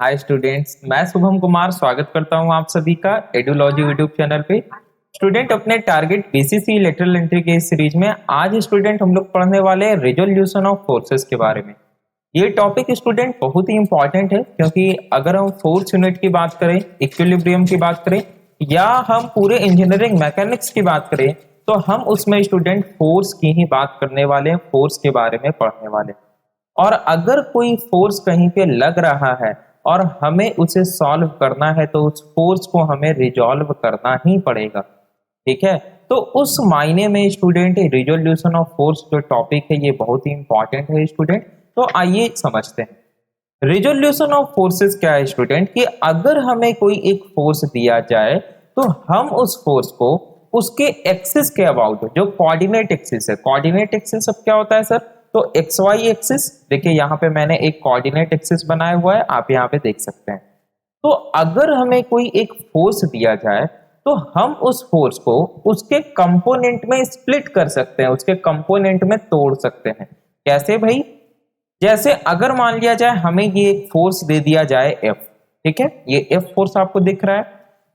Hi students, मैं शुभम कुमार स्वागत करता हूं आप सभी का एडुलॉजी यूट्यूब चैनल पे। स्टूडेंट, अपने टारगेट बीसीसी लेटरल एंट्री के इस सीरीज में आज स्टूडेंट हम लोग पढ़ने वाले हैं रिजोल्यूशन ऑफ फोर्सेस के बारे में। ये टॉपिक स्टूडेंट बहुत ही इंपॉर्टेंट है, क्योंकि अगर हम फोर्स यूनिट की बात करें, इक्विलिब्रियम की बात करें, या हम पूरे इंजीनियरिंग मैकेनिक्स की बात करें, तो हम उसमें स्टूडेंट फोर्स की ही बात करने वाले हैं, फोर्स के बारे में पढ़ने वाले हैं। और अगर कोई फोर्स कहीं पे लग रहा है और हमें उसे सॉल्व करना है, तो उस फोर्स को हमें रिजॉल्व करना ही पड़ेगा। ठीक है, तो उस मायने में स्टूडेंट रिजोल्यूशन ऑफ फोर्स जो टॉपिक है ये बहुत ही इंपॉर्टेंट है स्टूडेंट। तो आइए समझते हैं रिजोल्यूशन ऑफ फोर्सेस क्या है स्टूडेंट। कि अगर हमें कोई एक फोर्स दिया जाए तो हम उस फोर्स को उसके एक्सिस के अबाउट, जो कोऑर्डिनेट एक्सिस है, कोऑर्डिनेट एक्सिस अब क्या होता है सर, तो एक्स वाई एक्सिस। देखिए यहाँ पे मैंने एक कोऑर्डिनेट एक्सिस बनाया हुआ है, आप यहाँ पे देख सकते हैं। तो अगर हमें कोई एक फोर्स दिया जाए तो हम उस फोर्स को उसके कंपोनेंट में स्प्लिट कर सकते हैं, उसके कंपोनेंट में तोड़ सकते हैं। कैसे भाई? जैसे अगर मान लिया जाए हमें ये एक फोर्स दे दिया जाए F, ठीक है, ये F फोर्स आपको दिख रहा है,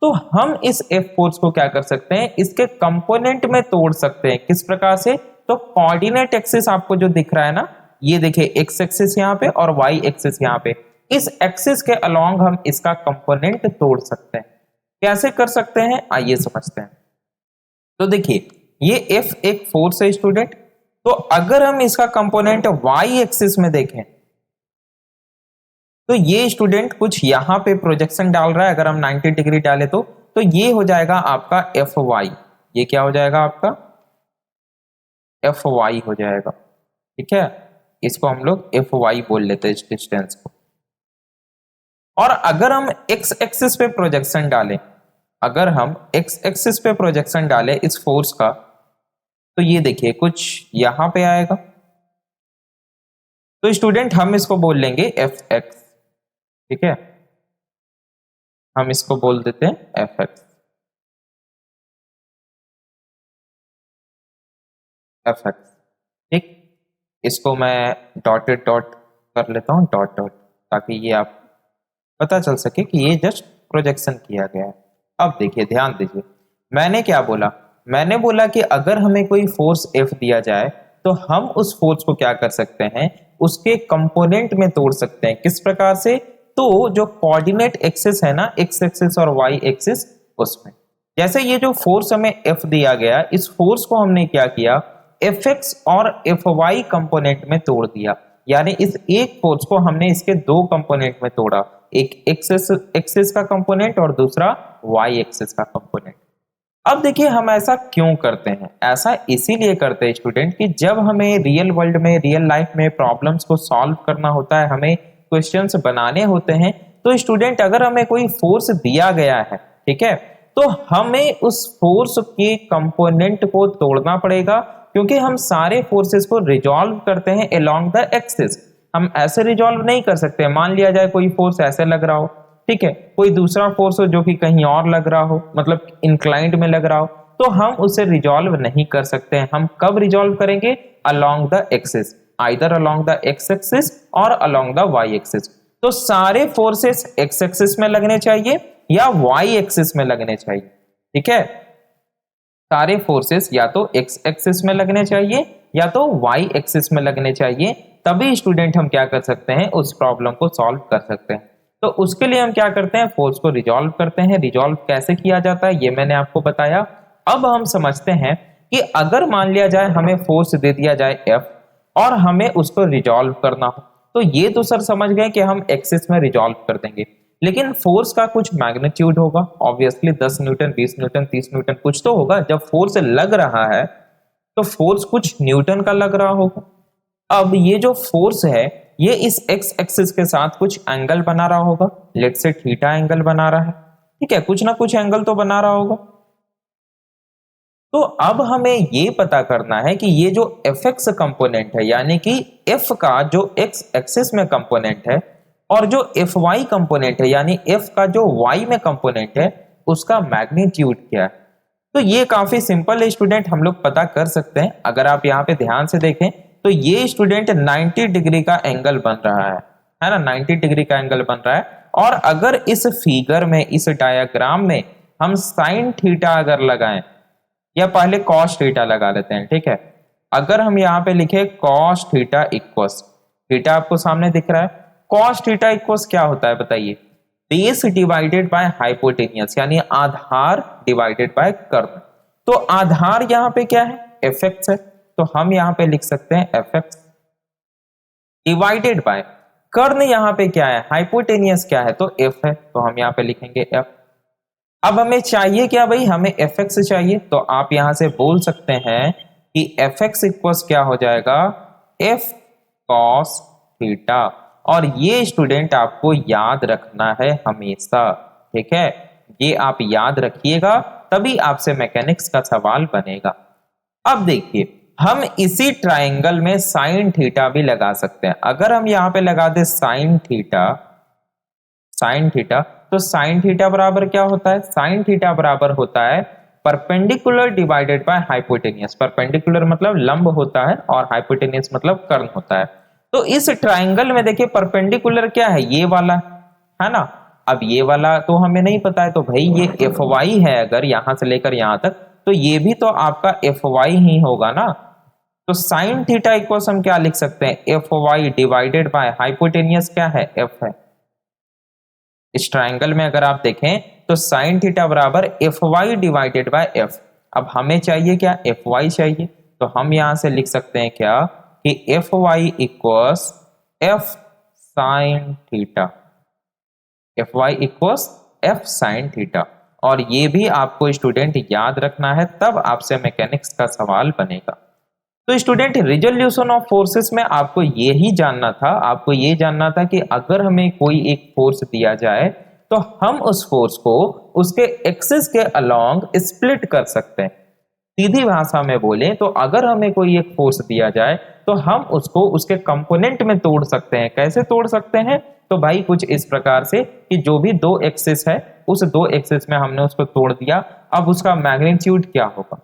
तो हम इस F फोर्स को क्या कर सकते हैं, इसके कंपोनेंट में तोड़ सकते हैं। किस प्रकार से? तो कोऑर्डिनेट एक्सिस आपको जो दिख रहा है ना, ये देखिए एक्स एक्सिस यहाँ पे और वाई एक्सिस यहाँ पे, इस एक्सिस के अलोंग हम इसका कंपोनेंट तोड़ सकते हैं। कैसे कर सकते हैं आइए समझते हैं। तो देखिए ये F एक फोर्स है स्टूडेंट, तो अगर हम इसका कंपोनेंट वाई एक्सिस में देखें तो ये स्टूडेंट कुछ यहां पे प्रोजेक्शन डाल रहा है। अगर हम 90 डिग्री डाले तो ये हो जाएगा आपका एफ वाई। ये क्या हो जाएगा आपका? एफ वाई हो जाएगा। ठीक है, इसको हम लोग एफ वाई बोल लेते हैं इस डिस्टेंस को। और अगर हम एक्स एक्सिस पे प्रोजेक्शन डालें, अगर हम एक्स एक्सिस पे प्रोजेक्शन डालें इस फोर्स का, तो ये देखिए कुछ यहां पे आएगा। तो स्टूडेंट हम इसको बोल लेंगे एफ एक्स। ठीक है, हम इसको बोल देते हैं एफ एक्स। एफ एक्स, ठीक। इसको मैं डॉटेड डॉट कर लेता हूं, डॉट डॉट, ताकि ये आप पता चल सके कि ये जस्ट प्रोजेक्शन किया गया है। अब देखिए, ध्यान दीजिए, मैंने क्या बोला? मैंने बोला कि अगर हमें कोई फोर्स एफ दिया जाए तो हम उस फोर्स को क्या कर सकते हैं, उसके कंपोनेंट में तोड़ सकते हैं। किस प्रकार से? तो जो कोऑर्डिनेट एक्सिस है ना, एक्स एक्सिस और वाई एक्सिस, उसमें जैसे ये जो फोर्स हमें एफ दिया गया, इस फोर्स को हमने क्या किया, एफ एक्स और एफ वाई कंपोनेंट में तोड़ दिया। यानी इस एक फोर्स को हमने इसके दो कंपोनेंट में तोड़ा, एक एक्सिस एक्सिस का कंपोनेंट और दूसरा वाई एक्सिस का कंपोनेंट। अब देखिए हम ऐसा क्यों करते हैं? ऐसा इसीलिए करते हैं स्टूडेंट कि जब हमें रियल वर्ल्ड में, रियल लाइफ में प्रॉब्लम्स को सॉल्व करना होता है, हमें क्वेश्चंस बनाने होते हैं, तो स्टूडेंट अगर हमें कोई फोर्स दिया गया है, ठीक है, तो हमें उस फोर्स के कंपोनेंट को तोड़ना पड़ेगा। क्योंकि हम सारे फोर्सेस को रिजॉल्व करते हैं अलोंग द एक्सिस। हम ऐसे रिजॉल्व नहीं कर सकते। मान लिया जाए कोई फोर्स ऐसे लग रहा हो, ठीक है, कोई दूसरा फोर्स हो जो कि कहीं और लग रहा हो, मतलब इंक्लाइंड में लग रहा हो, तो हम उसे रिजॉल्व नहीं कर सकते हैं। हम कब रिजॉल्व करेंगे? Along the axis, either along the X axis और अलोंग द वाई एक्सिस। तो सारे फोर्सेस एक्स एक्सिस में लगने चाहिए या वाई एक्सिस में लगने चाहिए। ठीक है, सारे फोर्सेस या तो एक्स एक्सिस में लगने चाहिए या तो वाई एक्सिस में लगने चाहिए, तभी स्टूडेंट हम क्या कर सकते हैं, उस प्रॉब्लम को सॉल्व कर सकते हैं। तो उसके लिए हम क्या करते हैं, फोर्स को रिजॉल्व करते हैं। रिजॉल्व कैसे किया जाता है ये मैंने आपको बताया। अब हम समझते हैं कि अगर मान लिया जाए हमें फोर्स दे दिया जाए एफ और हमें उसको रिजॉल्व करना हो, तो ये तो सर समझ गए कि हम एक्सिस में रिजॉल्व कर देंगे, लेकिन फोर्स का कुछ मैग्नीट्यूड होगा। ऑब्वियसली 10 न्यूटन, 20 न्यूटन, 30 न्यूटन कुछ तो होगा। जब फोर्स लग रहा है तो फोर्स कुछ न्यूटन का लग रहा होगा। अब ये जो फोर्स है ये इस एक्स एक्सिस के साथ कुछ एंगल बना रहा होगा, लेट से थीटा एंगल बना रहा है। ठीक है, कुछ ना कुछ एंगल तो बना रहा होगा। तो अब हमें ये पता करना है कि ये जो एफ एक्स कंपोनेंट है, यानी कि एफ का जो एक्स एक्सिस में कंपोनेंट है, और जो एफ वाई कंपोनेंट है, यानी एफ का जो वाई में कंपोनेंट है, उसका मैग्नीट्यूड क्या है। तो ये काफी सिंपल है स्टूडेंट, हम लोग पता कर सकते हैं। अगर आप यहाँ पे ध्यान से देखें तो ये स्टूडेंट 90 डिग्री का एंगल बन रहा है ना, 90 डिग्री का एंगल बन रहा है। और अगर इस फिगर में, इस डायग्राम में हम साइन थीटा अगर लगाएं, या पहले कॉस थीटा लगा लेते हैं, ठीक है। अगर हम यहाँ पे लिखे कॉस थीटा इक्वस, थीटा आपको सामने दिख रहा है, कॉस थीटा इक्वस क्या होता है बताइए, बेस डिवाइडेड बाय हाइपोटेनियस, यानी आधार डिवाइडेड बाय कर्ण। तो आधार यहाँ पे क्या है, एफ एक्स है, तो हम यहाँ पे लिख सकते हैं एफ एक्स डिवाइडेड बाय कर्ण, यहाँ पे क्या है, हाइपोटेनियस क्या है, तो एफ है, तो हम यहाँ पे लिखेंगे एफ। अब हमें चाहिए क्या भाई, हमें एफ एक्स चाहिए, तो आप यहां से बोल सकते हैं कि एफ एक्स इक्वस क्या हो जाएगा, एफ कॉस थीटा। और ये स्टूडेंट आपको याद रखना है हमेशा, ठीक है, ये आप याद रखिएगा, तभी आपसे मैकेनिक्स का सवाल बनेगा। अब देखिए, हम इसी ट्राइंगल में साइन थीटा भी लगा सकते हैं। अगर हम यहां पे लगा दे साइन थीटा, साइन थीटा, तो साइन थीटा बराबर क्या होता है, साइन थीटा बराबर होता है perpendicular divided by hypotenuse. Perpendicular मतलब लंब होता है और हाइपोटेनियस मतलब कर्ण होता है। तो इस ट्राइंगल में देखिए परपेंडिकुलर क्या है, ये वाला है ना। अब ये वाला तो हमें नहीं पता है, तो भाई ये एफ वाई है, अगर यहां से लेकर यहां तक, तो ये भी तो आपका एफ वाई ही होगा ना। तो साइन थीटा इक्वल हम क्या लिख सकते हैं, F Y divided by hypotenuse क्या है, एफ है। इस ट्राइंगल में अगर आप देखें तो साइन थीटा बराबर F Y divided by F. अब हमें चाहिए क्या, एफ वाई चाहिए, तो हम यहां से लिख सकते हैं क्या कि F Y equals F sine theta, F Y equals F sine theta. और ये भी आपको स्टूडेंट याद रखना है, तब आपसे मैकेनिक्स का सवाल बनेगा। तो स्टूडेंट रिजोल्यूशन ऑफ फोर्सेस में आपको ये ही जानना था, आपको ये जानना था कि अगर हमें कोई एक फोर्स दिया जाए तो हम उस फोर्स को उसके एक्सिस के अलोंग स्प्लिट कर सकते हैं। सीधी भाषा में बोले तो अगर हमें कोई एक फोर्स दिया जाए तो हम उसको उसके कंपोनेंट में तोड़ सकते हैं। कैसे तोड़ सकते हैं, तो भाई कुछ इस प्रकार से कि जो भी दो एक्सिस है, उस दो एक्सिस में हमने उसको तोड़ दिया, अब उसका मैग्नीट्यूड क्या होगा।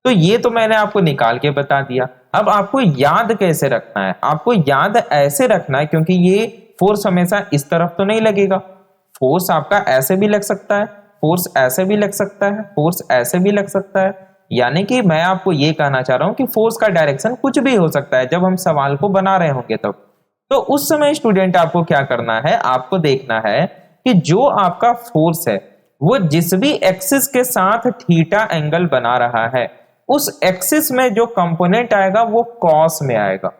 तो ये तो मैंने आपको निकाल के बता दिया। अब आपको याद कैसे रखना है, आपको याद ऐसे रखना है, क्योंकि ये फोर्स हमेशा इस तरफ तो नहीं लगेगा, फोर्स आपका ऐसे भी लग सकता है, फोर्स ऐसे भी लग सकता है, फोर्स ऐसे भी लग सकता है। यानी कि मैं आपको ये कहना चाह रहा हूं कि फोर्स का डायरेक्शन कुछ भी हो सकता है जब हम सवाल को बना रहे होंगे तब। तो उस समय स्टूडेंट आपको क्या करना है, आपको देखना है कि जो आपका फोर्स है वो जिस भी एक्सिस के साथ थीटा एंगल बना रहा है, उस एक्सिस में जो कंपोनेंट आएगा वो कॉस में आएगा।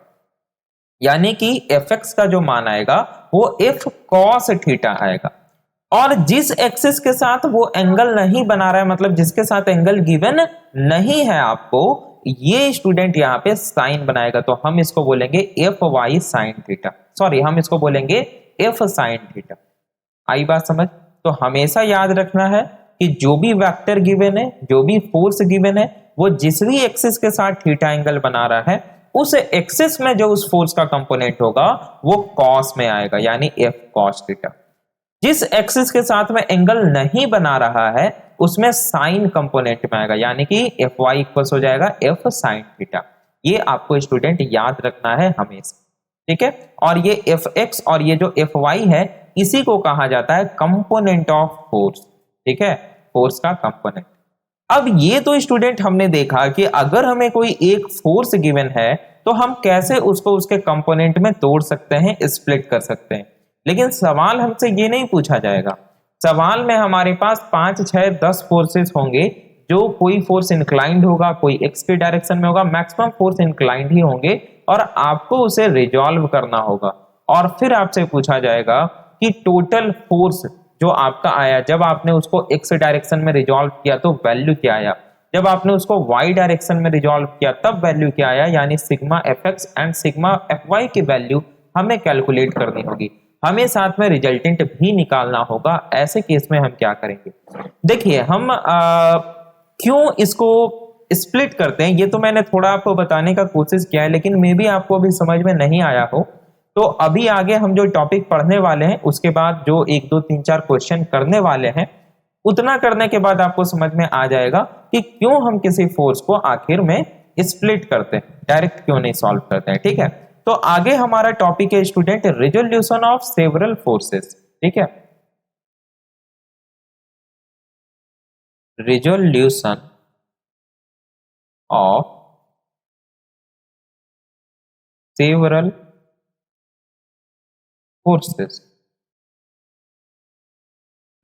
यानी कि एफ एक्स का जो मान आएगा वो एफ कॉस थीटा आएगा। और जिस एक्सिस के साथ वो एंगल नहीं बना रहा है, मतलब जिसके साथ एंगल गिवन नहीं है आपको, ये स्टूडेंट यहाँ पे साइन बनाएगा, तो हम इसको बोलेंगे F Y sine theta, sorry हम इसको बोलेंगे एफ साइन थीटा। आई बात समझ। तो हमेशा याद रखना है कि जो भी वेक्टर गिवन है, जो भी फोर्स गिवन है, वो जिस भी एक्सिस के साथ थीटा एंगल बना रहा है, उस एक्सिस में जो उस फोर्स का कंपोनेंट होगा वो कॉस में आएगा, यानी एफ कॉस थीटा। जिस एक्सिस के साथ में एंगल नहीं बना रहा है उसमें साइन कंपोनेंट में आएगा, यानी कि एफ वाई इक्वल हो जाएगा एफ साइन थीटा। ये आपको स्टूडेंट याद रखना है हमेशा, ठीक है। और ये एफ एक्स और ये जो एफ वाई है, इसी को कहा जाता है कंपोनेंट ऑफ फोर्स, ठीक है, फोर्स का कंपोनेंट। अब ये तो स्टूडेंट हमने देखा कि अगर हमें कोई एक फोर्स गिवन है तो हम कैसे उसको उसके कंपोनेंट में तोड़ सकते हैं, स्प्लिट कर सकते हैं। लेकिन सवाल हमसे ये नहीं पूछा जाएगा, सवाल में हमारे पास 5, 6, 10 फोर्सेस होंगे, जो कोई फोर्स इंक्लाइंड होगा, कोई एक्स की डायरेक्शन में होगा, मैक्सिमम फोर्स इंक्लाइंड ही होंगे, और आपको उसे रिजॉल्व करना होगा। और फिर आपसे पूछा जाएगा कि टोटल फोर्स जो आपका आया, जब आपने उसको एक्स डायरेक्शन में रिजॉल्व किया तो वैल्यू क्या आया, जब आपने उसको वाई डायरेक्शन में रिजॉल्व किया तब वैल्यू क्या आया, यानी sigma F X and sigma F Y की वैल्यू हमें कैलकुलेट करनी होगी। हमें साथ में रिजल्टेंट भी निकालना होगा। ऐसे केस में हम क्या करेंगे, देखिए हम क्यों इसको स्प्लिट करते हैं, ये तो मैंने थोड़ा आपको बताने का कोशिश किया है, लेकिन मे भी आपको अभी समझ में नहीं आया हो। तो अभी आगे हम जो टॉपिक पढ़ने वाले हैं, उसके बाद जो 1, 2, 3, 4 क्वेश्चन करने वाले हैं, उतना करने के बाद आपको समझ में आ जाएगा कि क्यों हम किसी फोर्स को आखिर में स्प्लिट करते हैं, डायरेक्ट क्यों नहीं सॉल्व करते हैं, ठीक है। तो आगे हमारा टॉपिक है student resolution of several forces, ठीक है। resolution of several forces।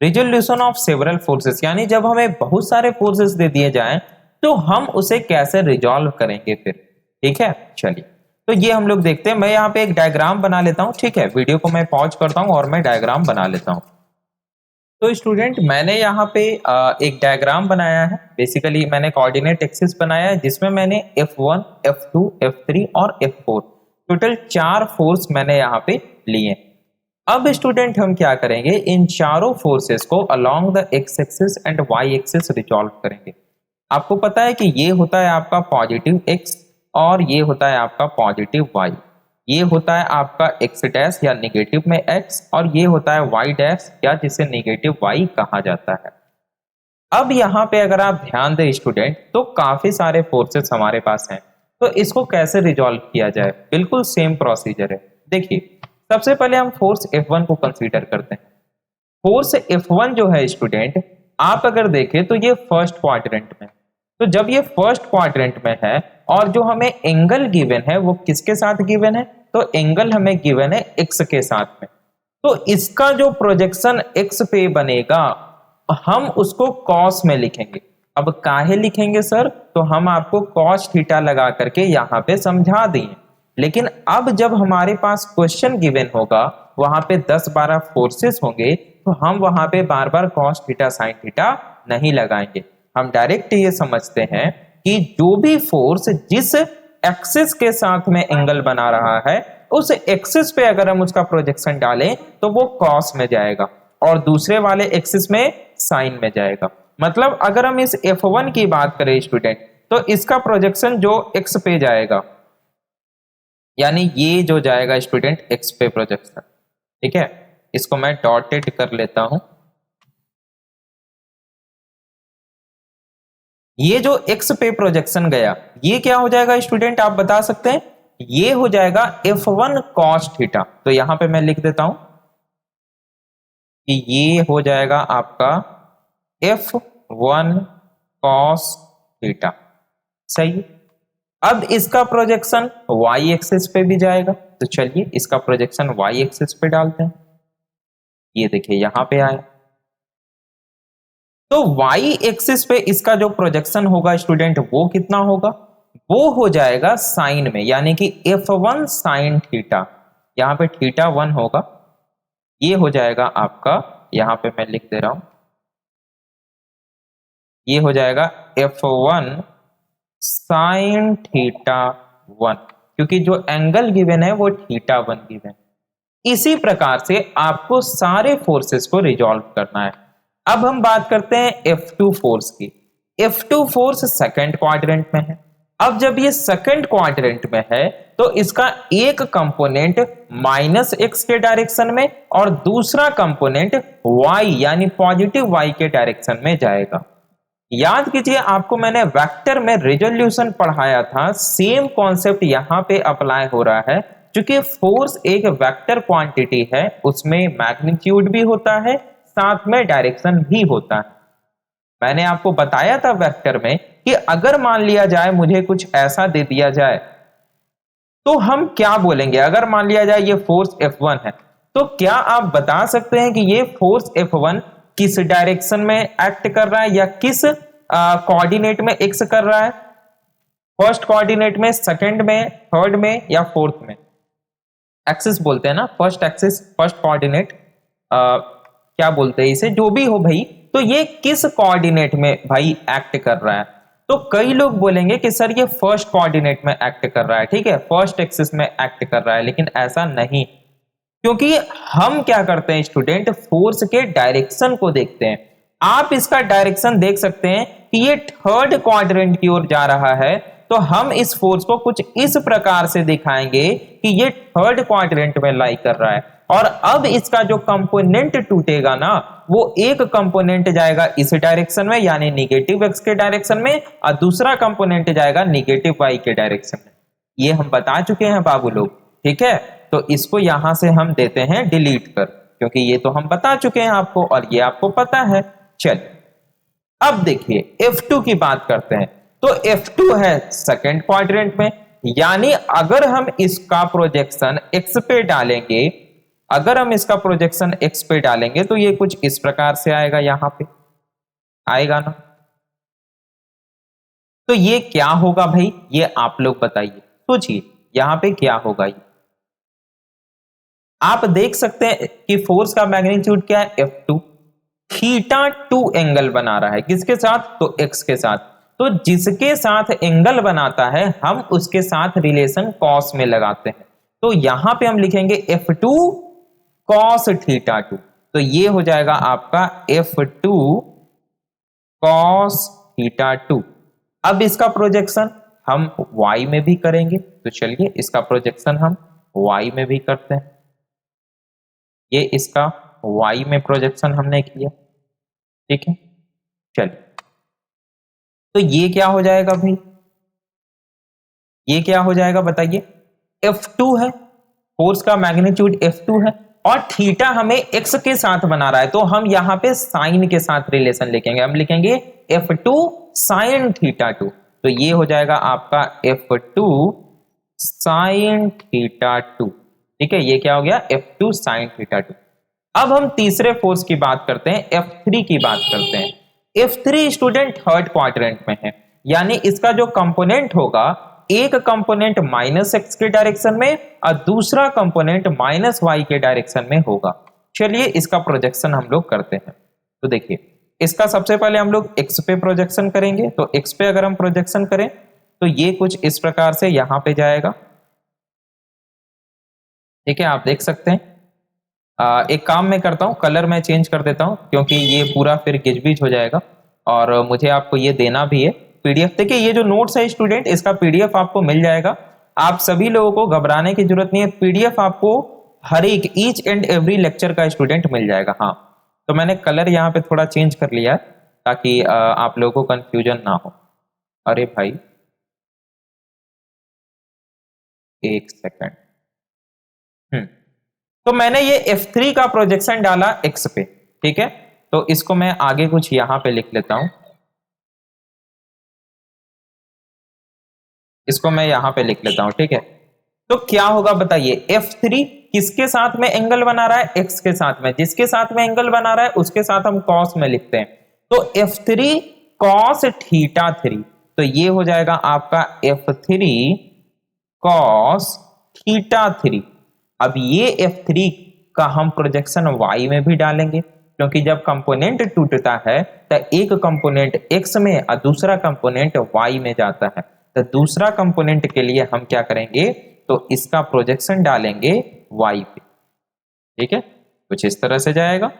Resolution of several forces यानी जब हमें बहुत सारे फोर्सेस दे दिए जाएं तो हम उसे कैसे रिजॉल्व करेंगे फिर। ठीक है, चलिए तो ये हम लोग देखते हैं। मैं यहाँ पे एक डायग्राम बना लेता हूँ। ठीक है, वीडियो को मैं पॉज करता हूँ और मैं डायग्राम बना लेता हूँ। तो स्टूडेंट मैंने यहाँ पे एक डायग्राम बनाया है। बेसिकली मैंने कोऑर्डिनेट एक्सिस बनाया है जिसमें मैंने F1, F2, F3 और F4 टोटल 4 फोर्स मैंने यहाँ पे लिए। अब स्टूडेंट हम क्या करेंगे, इन चारों फोर्सेस को along the X axis and Y axis resolve करेंगे। आपको पता है कि ये होता है आपका पॉजिटिव एक्स और ये होता है आपका पॉजिटिव वाई। ये होता है आपका एक्स डैश या निगेटिव में एक्स और ये होता है वाई डैश या जिसे निगेटिव वाई कहा जाता है। अब यहाँ पे अगर आप ध्यान दें स्टूडेंट तो काफी सारे फोर्सेस हमारे पास हैं। तो इसको कैसे रिजॉल्व किया जाए, बिल्कुल सेम प्रोसीजर है। देखिए सबसे पहले हम फोर्स F1 को कंसीडर करते हैं। फोर्स F1 जो है स्टूडेंट, आप अगर देखें तो ये फर्स्ट क्वाड्रेंट में। तो जब ये फर्स्ट क्वाड्रेंट में है और जो हमें एंगल गिवन है वो किसके साथ गिवन है, तो एंगल हमें गिवन है x के साथ में। तो इसका जो प्रोजेक्शन x पे बनेगा हम उसको कॉस में लिखेंगे। अब काहे लिखेंगे सर, तो हम आपको कॉस थीटा लगा करके यहाँ पे समझा दिए। लेकिन अब जब हमारे पास क्वेश्चन गिवन होगा वहां पे 10-12 फोर्सेस होंगे तो हम वहां पे बार बार कॉस थीटा साइन थीटा नहीं लगाएंगे। हम डायरेक्ट ये समझते हैं कि जो भी फोर्स जिस एक्सिस के साथ में एंगल बना रहा है उस एक्सिस पे अगर हम उसका प्रोजेक्शन डालें तो वो कॉस में जाएगा और दूसरे वाले एक्सिस में साइन में जाएगा। मतलब अगर हम इस F1 की बात करें स्टूडेंट तो इसका प्रोजेक्शन जो x पे जाएगा यानी ये जो जाएगा स्टूडेंट x पे प्रोजेक्शन। ठीक है, इसको मैं डॉटेड कर लेता हूं। ये जो x पे प्रोजेक्शन गया ये क्या हो जाएगा स्टूडेंट, आप बता सकते हैं, ये हो जाएगा F1 cos थीटा। तो यहां पे मैं लिख देता हूं कि ये हो जाएगा आपका F1 cos थीटा। सही। अब इसका प्रोजेक्शन y एक्सिस पे भी जाएगा तो चलिए इसका प्रोजेक्शन y एक्सिस पे डालते हैं। ये देखिए यहां पे आया तो y एक्सिस पे इसका जो प्रोजेक्शन होगा स्टूडेंट वो कितना होगा, वो हो जाएगा साइन में यानी कि F1 साइन थीटा। यहां पे थीटा 1 होगा, ये हो जाएगा आपका, यहां पे मैं लिख दे रहा हूं, ये हो जाएगा F1 साइन थीटा 1 क्योंकि जो एंगल गिवन है वो थीटा 1 गिवन। इसी प्रकार से आपको सारे फोर्सेस को रिजॉल्व करना है। अब हम बात करते हैं F2 फोर्स की। F2 फोर्स सेकंड क्वाड्रेंट में है। अब जब ये सेकंड क्वाड्रेंट में है तो इसका एक कंपोनेंट माइनस एक्स के डायरेक्शन में और दूसरा कंपोनेंट y यानी पॉजिटिव y के डायरेक्शन में जाएगा। याद कीजिए आपको मैंने वेक्टर में रिजोल्यूशन पढ़ाया था, सेम कॉन्सेप्ट यहां पे अप्लाई हो रहा है। क्योंकि फोर्स एक वेक्टर क्वांटिटी है उसमें मैग्नीट्यूड भी होता है साथ में डायरेक्शन भी होता है। मैंने आपको बताया था वेक्टर में कि अगर मान लिया जाए मुझे कुछ ऐसा दे दिया जाए तो हम क्या बोलेंगे। अगर मान लिया जाए ये फोर्स F1 है तो क्या आप बता सकते हैं कि ये फोर्स F1 किस डायरेक्शन में एक्ट कर रहा है या किस कोऑर्डिनेट में एक्स कर रहा है, फर्स्ट कोऑर्डिनेट में, सेकंड में, थर्ड में या फोर्थ में। एक्सिस बोलते हैं ना, फर्स्ट एक्सिस, फर्स्ट कोऑर्डिनेट, क्या बोलते हैं इसे, जो भी हो भाई। तो ये किस कोऑर्डिनेट में भाई एक्ट कर रहा है, तो कई लोग बोलेंगे कि सर ये फर्स्ट कोऑर्डिनेट में एक्ट कर रहा है, ठीक है, फर्स्ट एक्सिस में एक्ट कर रहा है। लेकिन ऐसा नहीं, क्योंकि हम क्या करते हैं स्टूडेंट, फोर्स के डायरेक्शन को देखते हैं। आप इसका डायरेक्शन देख सकते हैं कि ये थर्ड क्वाड्रेंट की ओर जा रहा है तो हम इस फोर्स को कुछ इस प्रकार से दिखाएंगे कि ये थर्ड क्वाड्रेंट में लाई कर रहा है। और अब इसका जो कंपोनेंट टूटेगा ना, वो एक कंपोनेंट जाएगा इस डायरेक्शन में यानी निगेटिव एक्स के डायरेक्शन में और दूसरा कंपोनेंट जाएगा निगेटिव वाई के डायरेक्शन में। ये हम बता चुके हैं बाबू लोग, ठीक है। तो इसको यहां से हम देते हैं डिलीट कर, क्योंकि ये तो हम बता चुके हैं आपको और ये आपको पता है। चलिए अब देखिए F2 की बात करते हैं, तो F2 है सेकंड क्वाड्रेंट में, यानी अगर हम इसका प्रोजेक्शन x पे डालेंगे, अगर हम इसका प्रोजेक्शन x पे डालेंगे तो ये कुछ इस प्रकार से आएगा, यहां पे आएगा ना। तो ये क्या होगा भाई, ये आप लोग बताइए, सोचिए यहां पे क्या होगा। ये आप देख सकते हैं कि फोर्स का मैग्नीट्यूड क्या है, F2, थीटा 2 एंगल बना रहा है, किसके साथ, तो x के साथ। तो जिसके साथ एंगल बनाता है हम उसके साथ रिलेशन कॉस में लगाते हैं, तो यहां पे हम लिखेंगे F2 कॉस थीटा 2, तो ये हो जाएगा आपका F2 कॉस थीटा 2। अब इसका प्रोजेक्शन हम y में भी करेंगे, तो चलिए इसका प्रोजेक्शन हम y में भी करते हैं। ये इसका y में प्रोजेक्शन हमने किया, ठीक है। चलिए, तो ये क्या हो जाएगा भाई, ये क्या हो जाएगा बताइए, F2 है, फोर्स का मैग्नीट्यूड F2 है, और थीटा हमें x के साथ बना रहा है, तो हम यहां पे साइन के साथ रिलेशन लिखेंगे, हम लिखेंगे F2 साइन थीटा 2, तो ये हो जाएगा आपका F2 साइन थीटा 2, ठीक है। ये क्या हो गया, F2 साइन थीटा 2। अब हम तीसरे फोर्स की बात करते हैं, F3 की बात करते हैं। F3 स्टूडेंट थर्ड क्वाड्रेंट में है, यानी इसका जो कंपोनेंट होगा, एक कंपोनेंट माइनस एक्स के डायरेक्शन में और दूसरा कंपोनेंट माइनस वाई के डायरेक्शन में होगा। चलिए इसका प्रोजेक्शन हम लोग करते हैं। तो देखिए, इसका सबसे पहले हम लोग एक्स पे प्रोजेक्शन करेंगे, तो एक्स पे अगर हम प्रोजेक्शन करें तो ये कुछ इस प्रकार से यहां पे जाएगा, ठीक है, आप देख सकते हैं। एक काम मैं करता हूँ, कलर मैं चेंज कर देता हूँ, क्योंकि ये पूरा फिर गिजबिज हो जाएगा और मुझे आपको ये देना भी है पीडीएफ। देखिए ये जो नोट्स है स्टूडेंट, इसका पीडीएफ आपको मिल जाएगा, आप सभी लोगों को घबराने की जरूरत नहीं है, पीडीएफ आपको हर एक ईच एंड एवरी लेक्चर का स्टूडेंट मिल जाएगा। हाँ, तो मैंने कलर यहाँ पे थोड़ा चेंज कर लिया है ताकि आप लोगों को कंफ्यूजन ना हो। अरे भाई एक सेकंड, तो मैंने ये F3 का प्रोजेक्शन डाला x पे, ठीक है। तो इसको मैं आगे कुछ यहां पे लिख लेता हूं, इसको मैं यहां पे लिख लेता हूं, ठीक है। तो क्या होगा बताइए, F3 किसके साथ में एंगल बना रहा है, x के साथ में, जिसके साथ में एंगल बना रहा है उसके साथ हम कॉस में लिखते हैं, तो F3 कॉस थीटा 3, तो ये हो जाएगा आपका F3 कॉस थीटा 3। अब ये F3 का हम प्रोजेक्शन y में भी डालेंगे, क्योंकि जब कंपोनेंट टूटता है तो एक कंपोनेंट x में और दूसरा कंपोनेंट y में जाता है, तो दूसरा कंपोनेंट के लिए हम क्या करेंगे, तो इसका प्रोजेक्शन डालेंगे y पे, ठीक है, कुछ इस तरह से जाएगा।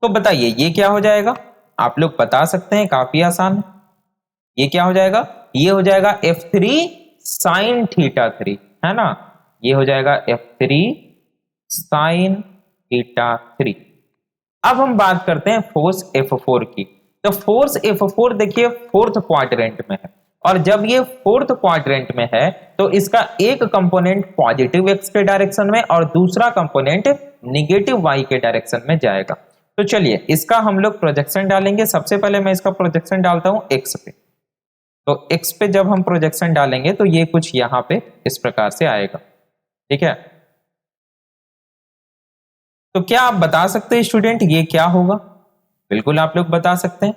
तो बताइए ये क्या हो जाएगा, आप लोग बता सकते हैं, काफी आसान है। ये क्या हो जाएगा, ये हो जाएगा F3 साइन थीटा 3, है ना, ये हो जाएगा F3 साइन थीटा 3। अब हम बात करते हैं फोर्स F4 की। तो फोर्स F4 देखिए फोर्थ क्वाड्रेंट में है, और जब ये फोर्थ क्वाड्रेंट में है तो इसका एक कंपोनेंट पॉजिटिव एक्स के डायरेक्शन में और दूसरा कंपोनेंट निगेटिव वाई के डायरेक्शन में जाएगा। तो चलिए इसका हम लोग प्रोजेक्शन डालेंगे। सबसे पहले मैं इसका प्रोजेक्शन डालता हूं एक्स पे, तो x पे जब हम प्रोजेक्शन डालेंगे तो ये कुछ यहां पे इस प्रकार से आएगा, ठीक है। तो क्या आप बता सकते हैं स्टूडेंट ये क्या होगा, बिल्कुल आप लोग बता सकते हैं।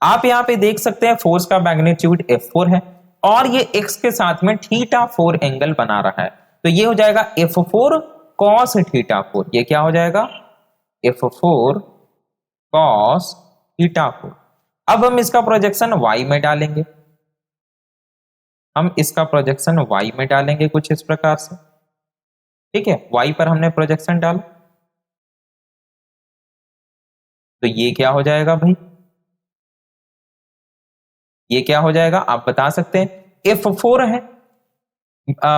आप यहां पे देख सकते हैं फोर्स का मैग्नीट्यूड F4 है और ये x के साथ में थीटा 4 एंगल बना रहा है, तो ये हो जाएगा F4 कॉस थीटा 4। ये क्या हो जाएगा, F4 कॉस थीटा 4। अब हम इसका प्रोजेक्शन y में डालेंगे, हम इसका प्रोजेक्शन y में डालेंगे कुछ इस प्रकार से, ठीक है। y पर हमने प्रोजेक्शन डाला, तो ये क्या हो जाएगा भाई, ये क्या हो जाएगा आप बता सकते हैं। F4 है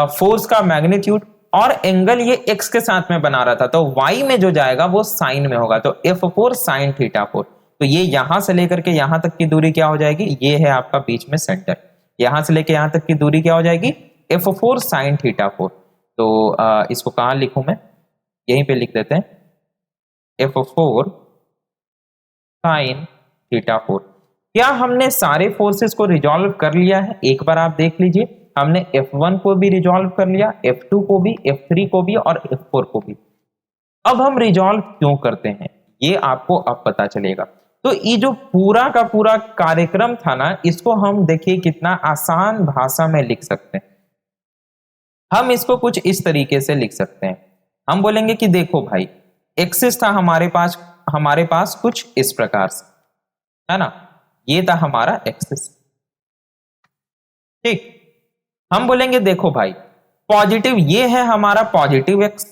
फोर्स का मैग्नीट्यूड और एंगल ये x के साथ में बना रहा था, तो y में जो जाएगा वो साइन में होगा, तो F4 साइन थीटा 4। तो ये यहां से लेकर के यहां तक की दूरी क्या हो जाएगी, ये है आपका बीच में सेंटर, यहां से लेकर यहां तक की दूरी क्या हो जाएगी, F4 साइन थीटा 4। तो इसको कहां लिखूं मैं, यहीं पे लिख देते हैं F4 साइन थीटा 4। क्या हमने सारे फोर्सेस को रिजॉल्व कर लिया है? एक बार आप देख लीजिए, हमने F1 को भी रिजॉल्व कर लिया, F2 को भी, F3 को भी और F4 को भी। अब हम रिजॉल्व क्यों करते हैं ये आपको अब पता चलेगा। तो ये जो पूरा का पूरा कार्यक्रम था ना, इसको हम देखिए कितना आसान भाषा में लिख सकते हैं। हम इसको कुछ इस तरीके से लिख सकते हैं। हम बोलेंगे कि देखो भाई, एक्सिस था हमारे पास कुछ इस प्रकार से, है ना, ये था हमारा एक्सिस। ठीक, हम बोलेंगे देखो भाई, पॉजिटिव ये है हमारा पॉजिटिव एक्स,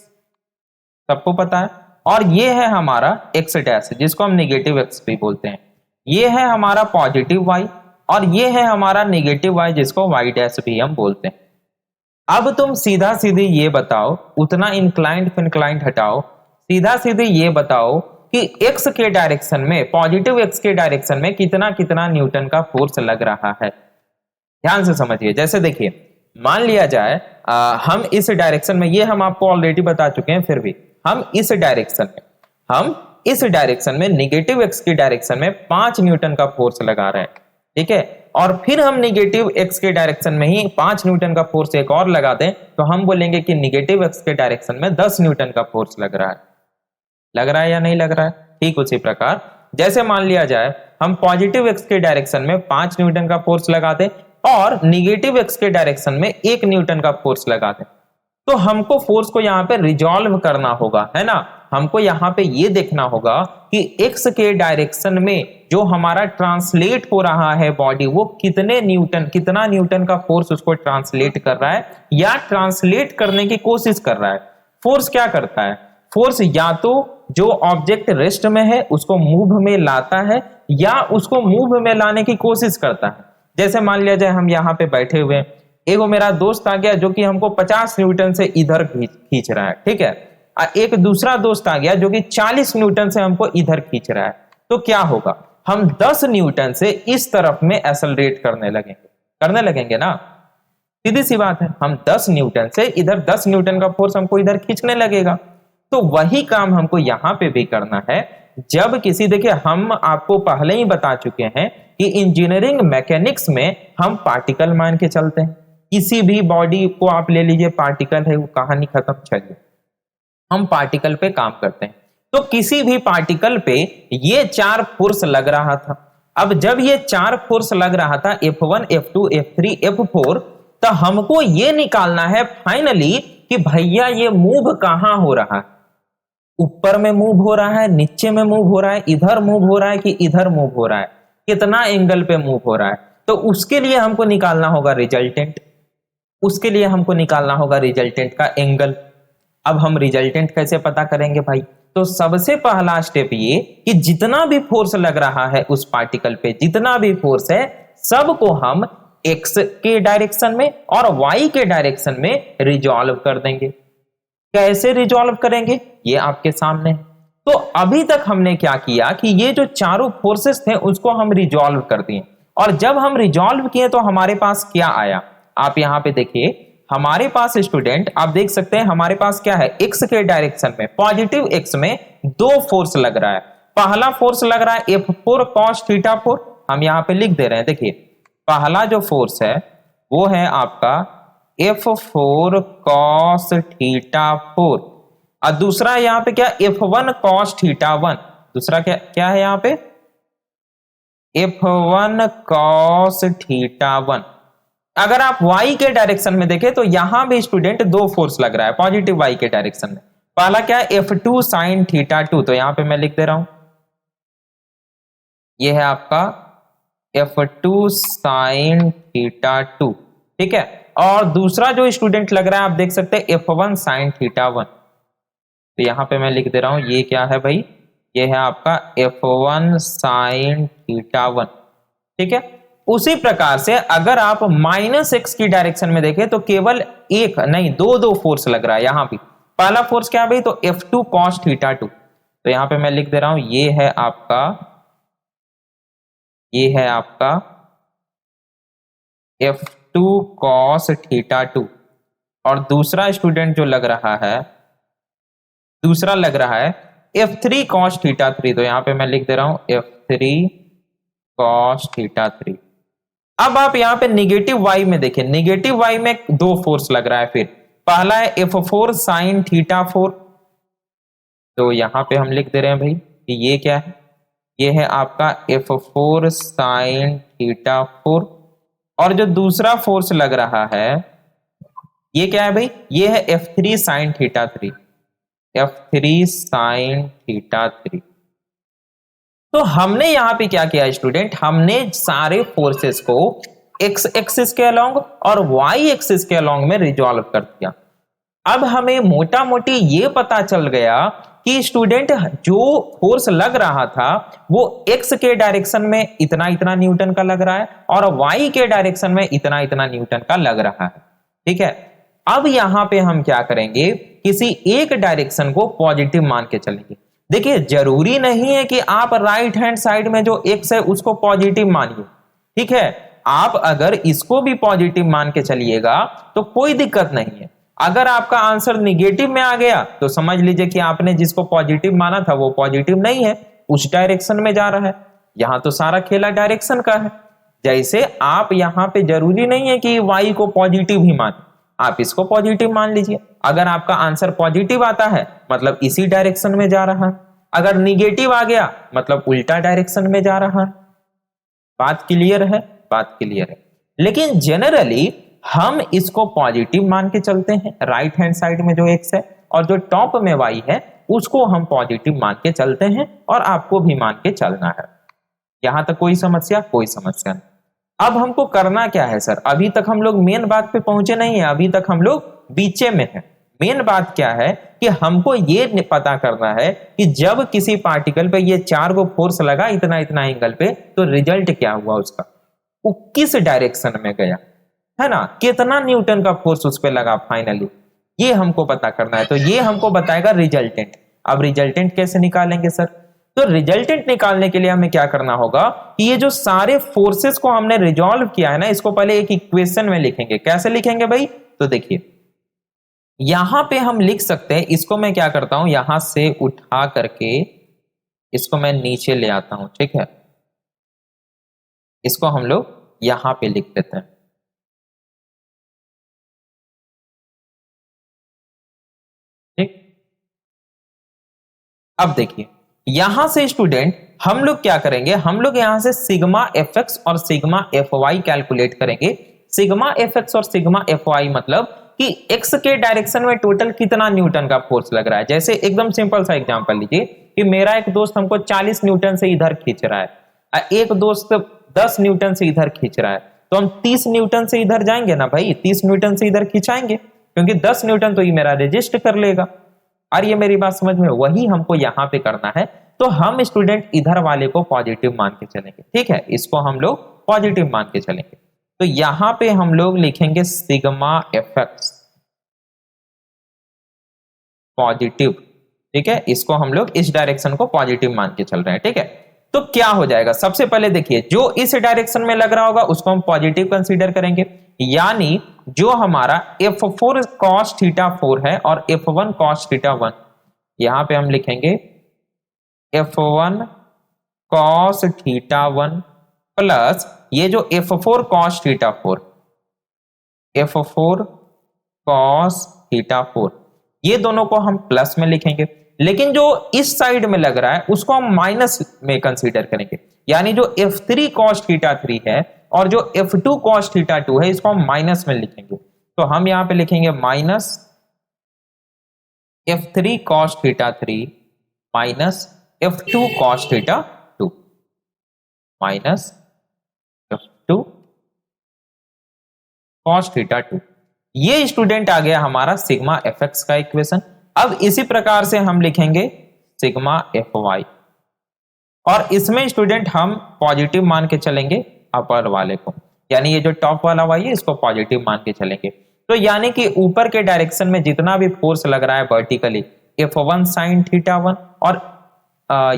सबको पता है, और ये है हमारा एक्स डैश जिसको हम नेगेटिव एक्स भी बोलते हैं। ये है हमारा पॉजिटिव वाई और ये है हमारा नेगेटिव वाई जिसको वाई डैश भी हम बोलते हैं। अब तुम सीधा सीधी ये बताओ, उतना इंक्लाइंड फिनक्लाइंड हटाओ, सीधा सीधी ये बताओ कि एक्स के डायरेक्शन में, पॉजिटिव एक्स के डायरेक्शन में कितना कितना न्यूटन का फोर्स लग रहा है। ध्यान से समझिए। जैसे देखिए, मान लिया जाए हम इस डायरेक्शन में, ये हम आपको ऑलरेडी बता चुके हैं, फिर भी हम इस डायरेक्शन में नेगेटिव एक्स की डायरेक्शन में 5 न्यूटन का फोर्स लगा रहे हैं। ठीक है, और फिर हम नेगेटिव एक्स के डायरेक्शन में ही 5 न्यूटन का फोर्स एक और लगा दें तो हम बोलेंगे कि नेगेटिव एक्स के डायरेक्शन में 10 न्यूटन का फोर्स लग रहा है या नहीं लग रहा है। ठीक उसी प्रकार जैसे मान लिया जाए हम पॉजिटिव एक्स के डायरेक्शन में 5 न्यूटन का फोर्स लगा दें और नेगेटिव एक्स के डायरेक्शन में 1 न्यूटन का फोर्स लगा दें, तो हमको फोर्स को यहां पे रिजॉल्व करना होगा, है ना। हमको यहां पे ये देखना होगा कि एक्स के डायरेक्शन में जो हमारा ट्रांसलेट हो रहा है बॉडी, वो कितना न्यूटन का फोर्स उसको ट्रांसलेट कर रहा है या ट्रांसलेट करने की कोशिश कर रहा है। फोर्स क्या करता है? फोर्स या तो जो ऑब्जेक्ट रेस्ट में है उसको मूव में लाता है या उसको मूव में लाने की कोशिश करता है। जैसे मान लिया जाए हम यहाँ पे बैठे हुए, एगो मेरा दोस्त आ गया जो कि हमको 50 न्यूटन से इधर खींच रहा है, ठीक है, एक दूसरा दोस्त आ गया जो कि 40 न्यूटन से हमको इधर खींच रहा है, तो क्या होगा? हम 10 न्यूटन से इस तरफ में एक्सेलरेट करने लगेंगे ना, सीधी सी बात है। हम 10 न्यूटन से इधर 10 न्यूटन का फोर्स हमको इधर खींचने लगेगा। तो वही काम हमको यहां पे भी करना है। जब किसी, देखिए हम आपको पहले ही बता चुके हैं कि इंजीनियरिंग मैकेनिक्स में हम पार्टिकल मान के चलते हैं। किसी भी बॉडी को आप ले लीजिए, पार्टिकल है, वो कहानी खत्म। चलिए हम पार्टिकल पे काम करते हैं। तो किसी भी पार्टिकल पे ये 4 फोर्स लग रहा था। अब जब ये 4 फोर्स लग रहा था, F1 F2 F3 F4, तो हमको ये निकालना है फाइनली कि भैया ये मूव कहां हो रहा है। ऊपर में मूव हो रहा है, नीचे में मूव हो रहा है, इधर मूव हो रहा है कि इधर मूव हो रहा है, कितना एंगल पे मूव हो रहा है। तो उसके लिए हमको निकालना होगा रिजल्टेंट, का एंगल। अब हम रिजल्टेंट कैसे पता करेंगे भाई? तो सबसे पहला स्टेप ये कि जितना भी फोर्स लग रहा है उस पार्टिकल पे, जितना भी फोर्स है, सबको हम एक्स के डायरेक्शन में और वाई के डायरेक्शन में रिजॉल्व कर देंगे। कैसे रिजॉल्व करेंगे ये आपके सामने है। तो अभी तक हमने क्या किया कि ये जो चारों फोर्सेस थे उसको हम रिजॉल्व कर दिए, और जब हम रिजॉल्व किए तो हमारे पास क्या आया? आप यहां पे देखिए, हमारे पास स्टूडेंट आप देख सकते हैं हमारे पास क्या है, एक्स के डायरेक्शन में, पॉजिटिव एक्स में 2 फोर्स लग रहा है। पहला फोर्स लग रहा है F4 cos थीटा 4, हम यहां पे लिख दे रहे हैं। देखिए पहला जो फोर्स है वो है आपका F4 cos थीटा 4, और दूसरा यहां पे क्या, F1 cos थीटा 1। दूसरा क्या है यहां पे, F1 cos थीटा 1। अगर आप y के डायरेक्शन में देखें तो यहां भी स्टूडेंट 2 फोर्स लग रहा है पॉजिटिव y के डायरेक्शन में। पहला क्या है, F2 sin थीटा 2, तो यहां पे मैं लिख दे रहा हूं, ये है आपका F2 sin थीटा 2, ठीक है। और दूसरा जो स्टूडेंट लग रहा है आप देख सकते हैं F1 sin थीटा 1, तो यहां पे मैं लिख दे रहा हूं, ये क्या है भाई, ये है आपका F1 sin थीटा 1, ठीक है। उसी प्रकार से अगर आप -x की डायरेक्शन में देखें तो केवल एक नहीं, दो फोर्स लग रहा है यहां भी। पहला फोर्स क्या है भाई, तो F2 cos थीटा 2, तो यहां पे मैं लिख दे रहा हूं, ये है आपका F2 cos थीटा 2। और दूसरा स्टूडेंट जो लग रहा है, F3 cos थीटा 3, तो यहाँ पे मैं लिख दे रहा हूं F3 cos थीटा 3। अब आप यहाँ पे निगेटिव y में देखिए, निगेटिव y में दो फोर्स लग रहा है। फिर पहला है F4 sin थीटा 4, तो यहाँ पे हम लिख दे रहे हैं भाई कि ये क्या है, ये है आपका F4 sin थीटा 4। और जो दूसरा फोर्स लग रहा है ये क्या है भाई, ये है F3 sin theta 3, F3 sin theta 3। तो हमने यहां पे क्या किया स्टूडेंट, हमने सारे फोर्सेस को एक्स एक्सिस के अलोंग और वाई एक्सिस के अलोंग में रिजॉल्व कर दिया। अब हमें मोटा मोटी ये पता चल गया कि स्टूडेंट जो फोर्स लग रहा था वो एक्स के डायरेक्शन में इतना इतना न्यूटन का लग रहा है और वाई के डायरेक्शन में इतना इतना न्यूटन का लग रहा है। ठीक है, अब यहां पे हम क्या करेंगे, किसी एक डायरेक्शन को पॉजिटिव मान के चलेंगे। देखिए जरूरी नहीं है कि आप राइट हैंड साइड में जो एक्स है उसको पॉजिटिव मानिए। ठीक है, आप अगर इसको भी पॉजिटिव मान के चलिएगा तो कोई दिक्कत नहीं है। अगर आपका आंसर निगेटिव में आ गया तो समझ लीजिए कि आपने जिसको पॉजिटिव माना था वो पॉजिटिव नहीं है, उस डायरेक्शन में जा रहा है। यहां तो सारा खेला डायरेक्शन का है। जैसे आप यहां पे जरूरी नहीं है कि y को पॉजिटिव ही माने, आप इसको पॉजिटिव मान लीजिए। अगर आपका आंसर पॉजिटिव आता है मतलब इसी डायरेक्शन में जा रहा है, अगर निगेटिव आ गया मतलब उल्टा डायरेक्शन में जा रहा है। बात क्लियर है, बात क्लियर है। लेकिन जनरली हम इसको पॉजिटिव मान के चलते हैं, राइट हैंड साइड में जो एक्स है और जो टॉप में वाई है उसको हम पॉजिटिव मान के चलते हैं और आपको भी मान के चलना है। यहां तक कोई समस्या? कोई समस्या नहीं। अब हमको करना क्या है सर, अभी तक हम लोग मेन बात पे पहुंचे नहीं है, अभी तक हम लोग बीचे में हैं। मेन बात क्या है कि हमको ये पता करना है कि जब किसी पार्टिकल पे ये चार को फोर्स लगा इतना इतना एंगल पे तो रिजल्ट क्या हुआ उसका, वो किस डायरेक्शन में गया, है ना, कितना न्यूटन का फोर्स उस पर लगा फाइनली, ये हमको पता करना है। तो ये हमको बताएगा रिजल्टेंट। अब रिजल्टेंट कैसे निकालेंगे सर, तो रिजल्टेंट निकालने के लिए हमें क्या करना होगा कि ये जो सारे फोर्सेस को हमने रिजॉल्व किया है ना, इसको पहले एक इक्वेशन में लिखेंगे। कैसे लिखेंगे भाई, तो देखिए यहां पे हम लिख सकते हैं, इसको मैं क्या करता हूं यहां से उठा करके इसको मैं नीचे ले आता हूं। ठीक है, इसको हम लोग यहां पे लिख देते हैं। ठीक, अब देखिए यहां से स्टूडेंट हम लोग क्या करेंगे, हम लोग यहां से सिग्मा एफ एक्स और सिग्मा एफ वाई कैलकुलेट करेंगे। सिग्मा एफ एक्स और सिग्मा एफ वाई मतलब कि एक्स के डायरेक्शन में टोटल कितना न्यूटन का फोर्स लग रहा है। जैसे एकदम सिंपल सा एग्जांपल लीजिए कि मेरा एक दोस्त हमको 40 न्यूटन से इधर खींच रहा है, एक दोस्त 10 न्यूटन से इधर खींच रहा है, तो हम 30 न्यूटन से इधर जाएंगे ना भाई, 30 न्यूटन से इधर खिंचाएंगे क्योंकि 10 न्यूटन तो ये मेरा रजिस्ट कर लेगा। और ये मेरी बात समझ में, वही हमको यहां पे करना है। तो हम स्टूडेंट इधर वाले को पॉजिटिव मान के चलेंगे। ठीक है, इसको हम लोग पॉजिटिव मान के चलेंगे। तो यहां पे हम लोग लिखेंगे सिग्मा एफ एक्स पॉजिटिव। ठीक है, इसको हम लोग इस डायरेक्शन को पॉजिटिव मान के चल रहे हैं। ठीक है, तो क्या हो जाएगा, सबसे पहले देखिए जो इस डायरेक्शन में लग रहा होगा उसको हम पॉजिटिव कंसीडर करेंगे, यानी जो हमारा F4 cos थीटा 4 है और F1 cos थीटा 1, यहां पे हम लिखेंगे F1 cos थीटा 1 प्लस ये जो F4 cos theta 4, F4 cos theta 4, ये दोनों को हम प्लस में लिखेंगे। लेकिन जो इस साइड में लग रहा है उसको हम माइनस में कंसीडर करेंगे, यानी जो F3 cos थीटा 3 है और जो F2 cos थीटा 2 है इसको हम माइनस में लिखेंगे। तो हम यहां पे लिखेंगे minus F3 cos theta 3 minus F2 cos theta 2 minus F2 cos theta 2। ये स्टूडेंट आ गया हमारा सिग्मा एफ एक्स का इक्वेशन। अब इसी प्रकार से हम लिखेंगे सिग्मा एफ वाई और इसमें स्टूडेंट हम पॉजिटिव मान के चलेंगे अपर वाले को, यानी ये जो टॉप वाला वाई है इसको पॉजिटिव मान के चलेंगे। तो यानी कि ऊपर के डायरेक्शन में जितना भी फोर्स लग रहा है वर्टिकली F1 sin थीटा 1 और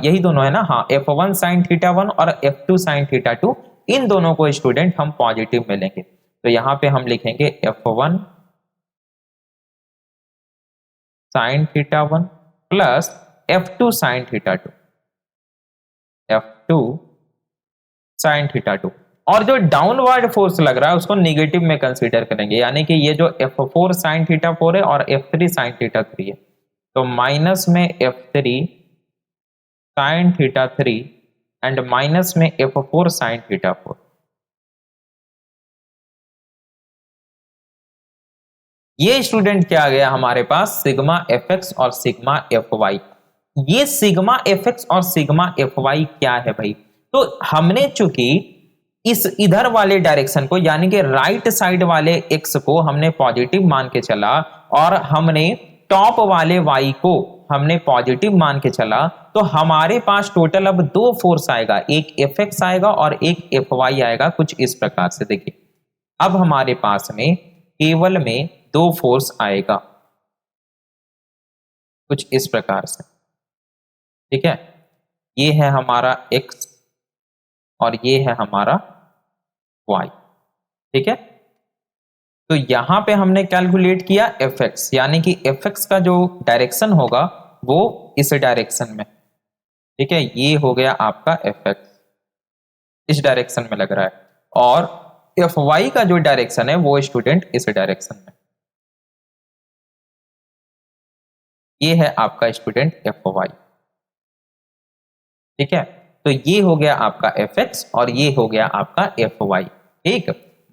यही दोनों है ना, हाँ F1 sin थीटा 1 और F2 sin थीटा 2, इन दोनों को स्टूडेंट हम पॉजिटिव में लेंगे। तो यहां पे हम लिखेंगे F1 sin theta 1 plus F2 sine theta 2, F2 sine theta 2। और जो डाउनवर्ड फोर्स लग रहा है उसको नेगेटिव में कंसीडर करेंगे, यानी कि ये जो F4 साइन थीटा 4 है और F3 साइन थीटा 3 है, तो माइनस में F3 sine theta 3 and minus में F4 साइन थीटा 4। ये स्टूडेंट क्या आ गया हमारे पास, सिग्मा fx और सिग्मा fy। ये सिग्मा fx और सिग्मा fy क्या है भाई, तो हमने चूंकि इस इधर वाले डायरेक्शन को यानी कि राइट साइड वाले x को हमने पॉजिटिव मान के चला और हमने टॉप वाले y को हमने पॉजिटिव मान के चला, तो हमारे पास टोटल अब दो फोर्स आएगा, एक fx आएगा और एक fy आएगा, कुछ इस प्रकार से। देखिए अब हमारे पास में केवल में दो फोर्स आएगा, कुछ इस प्रकार से, ठीक है। ये है हमारा x और ये है हमारा y, ठीक है। तो यहां पे हमने कैलकुलेट किया fx, यानी कि fx का जो डायरेक्शन होगा वो इस डायरेक्शन में, ठीक है। ये हो गया आपका fx, इस डायरेक्शन में लग रहा है, और fy का जो डायरेक्शन है वो स्टूडेंट इस डायरेक्शन में, ये है आपका स्टूडेंट fy, ठीक है। तो ये हो गया आपका fx और ये हो गया आपका fy, ठीक।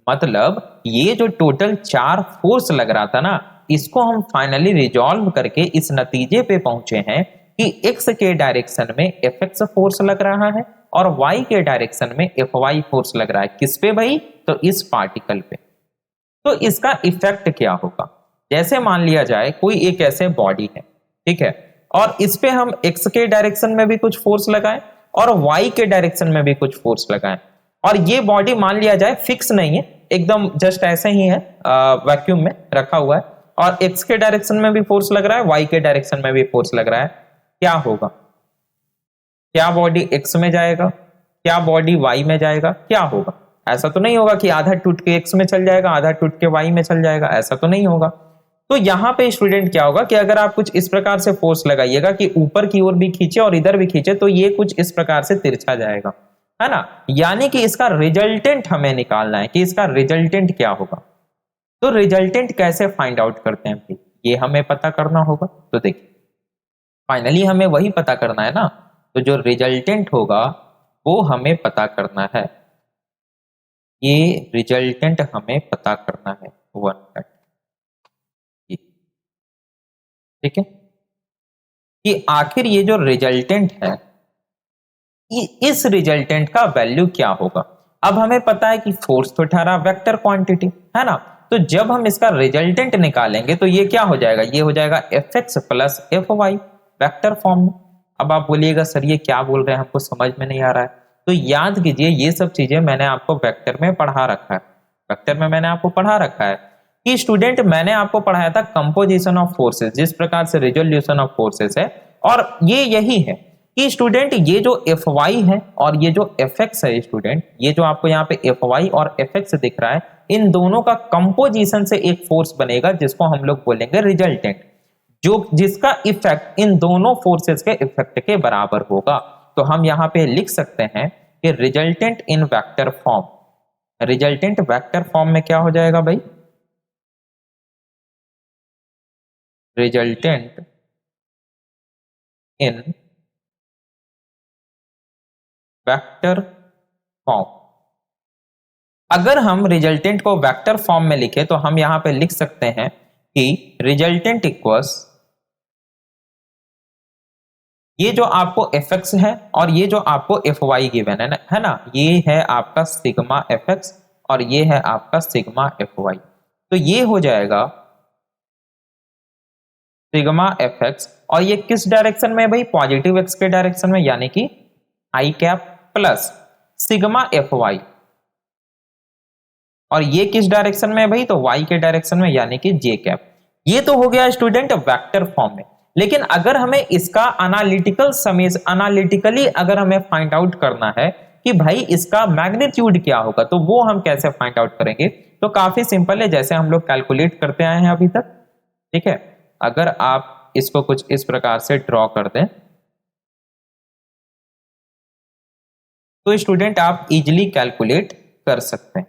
मतलब ये जो टोटल चार फोर्स लग रहा था ना, इसको हम फाइनली रिजॉल्व करके इस नतीजे पे पहुंचे हैं कि x के डायरेक्शन में fx फोर्स लग रहा है और y के डायरेक्शन में fy फोर्स लग रहा है। किस पे भाई, तो इस पार्टिकल पे। तो इसका इफेक्ट क्या होगा, जैसे मान लिया जाए कोई एक ऐसे बॉडी है, ठीक है, और इस पे हम x के डायरेक्शन में भी कुछ फोर्स लगाएं और y के डायरेक्शन में भी कुछ फोर्स लगाएं, और ये बॉडी मान लिया जाए फिक्स नहीं है, एकदम जस्ट ऐसे ही है, वैक्यूम में रखा हुआ है, और x के डायरेक्शन में भी फोर्स लग रहा है, y के डायरेक्शन में भी फोर्स लग रहा है। क्या होगा, क्या बॉडी x में जाएगा, क्या बॉडी y में जाएगा, क्या होगा? ऐसा तो नहीं होगा कि आधा टूट के x में चल जाएगा आधा टूट के y में चल जाएगा, ऐसा तो नहीं होगा। तो यहां पे स्टूडेंट क्या होगा कि अगर आप कुछ इस प्रकार से फोर्स लगाइएगा कि ऊपर की ओर भी खींचे और इधर भी खींचे, तो ये कुछ इस प्रकार से तिरछा जाएगा, है ना। यानी कि इसका रिजल्टेंट हमें निकालना है कि इसका रिजल्टेंट क्या होगा। तो रिजल्टेंट कैसे फाइंड आउट करते हैं भाई, ये हमें पता करना होगा। तो देखिए फाइनली हमें वही पता करना है ना, तो जो रिजल्टेंट होगा वो हमें पता करना है, ये रिजल्टेंट हमें पता करना है 1 मिनट, ठीक है, कि आखिर ये जो रिजल्टेंट है इस रिजल्टेंट का वैल्यू क्या होगा। अब हमें पता है कि फोर्स तो ठहरा वेक्टर क्वांटिटी, है ना। तो जब हम इसका रिजल्टेंट निकालेंगे तो ये क्या हो जाएगा, ये हो जाएगा fx plus fy vector form में। अब आप बोलिएगा सर ये क्या बोल रहे हैं, हमको समझ में नहीं आ रहा है। तो याद कीजिए ये सब चीजें मैंने आपको वेक्टर में पढ़ा रखा है, वेक्टर में मैंने आपको पढ़ा रखा है कि स्टूडेंट मैंने आपको पढ़ाया था कंपोजिशन ऑफ फोर्सेस, जिस प्रकार से रिजोल्यूशन ऑफ फोर्सेस है, और ये यही है कि स्टूडेंट ये जो Fy है और ये जो Fx है स्टूडेंट, ये जो आपको यहाँ पे Fy और Fx दिख रहा है, इन दोनों का कंपोजिशन से एक फोर्स बनेगा जिसको हम लोग बोलेंगे रिजल्टेंट, जो जिसका इफेक्ट इन दोनों फोर्सेस के इफेक्ट के बराबर होगा। तो हम यहाँ पे लिख सकते हैं कि resultant in vector form, resultant vector form में क्या हो जाएगा भाई, रिजल्टेंट इन वेक्टर फॉर्म। अगर हम रिजल्टेंट को वेक्टर फॉर्म में लिखे तो हम यहां पे लिख सकते हैं कि रिजल्टेंट इक्वल्स, ये जो आपको fx है और ये जो आपको fy गिवन है ना, ये है आपका सिग्मा fx और ये है आपका सिग्मा fy। तो ये हो जाएगा सिग्मा fx, और ये किस डायरेक्शन में है भाई, पॉजिटिव x के डायरेक्शन में, यानी कि i cap plus sigma fy, और ये किस डायरेक्शन में है भाई, तो y के डायरेक्शन में, यानी कि j कैप। ये तो हो गया स्टूडेंट वेक्टर फॉर्म में। लेकिन अगर हमें इसका एनालिटिकली अगर हमें फाइंड आउट करना है कि भाई इसका मैग्नीट्यूड क्या होगा, तो वो हम कैसे फाइंड आउट करेंगे, तो काफी सिंपल है, जैसे हम लोग कैलकुलेट करते आए हैं अभी तक, ठीक है। अगर आप इसको कुछ इस प्रकार से ड्रॉ कर दें, तो स्टूडेंट आप इजिली कैलकुलेट कर सकते हैं।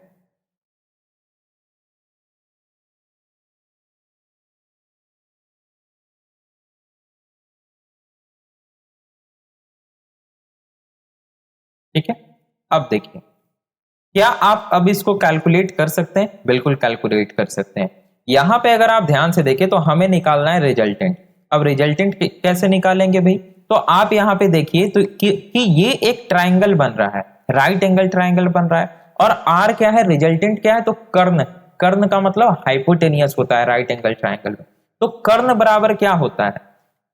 ठीक है, अब देखिए, क्या आप अब इसको कैलकुलेट कर सकते हैं? बिल्कुल कैलकुलेट कर सकते हैं। यहां पे अगर आप ध्यान से देखें तो हमें निकालना है रिजल्टेंट। अब रिजल्टेंट कैसे निकालेंगे भाई? तो आप यहां पे देखिए तो कि ये एक ट्राइंगल बन रहा है, राइट एंगल ट्राइंगल बन रहा है, और आर क्या है, रिजल्टेंट क्या है, तो कर्ण। कर्ण का मतलब हाइपोटेनियस होता है राइट एंगल ट्राइंगल में। तो कर्ण बराबर क्या होता है?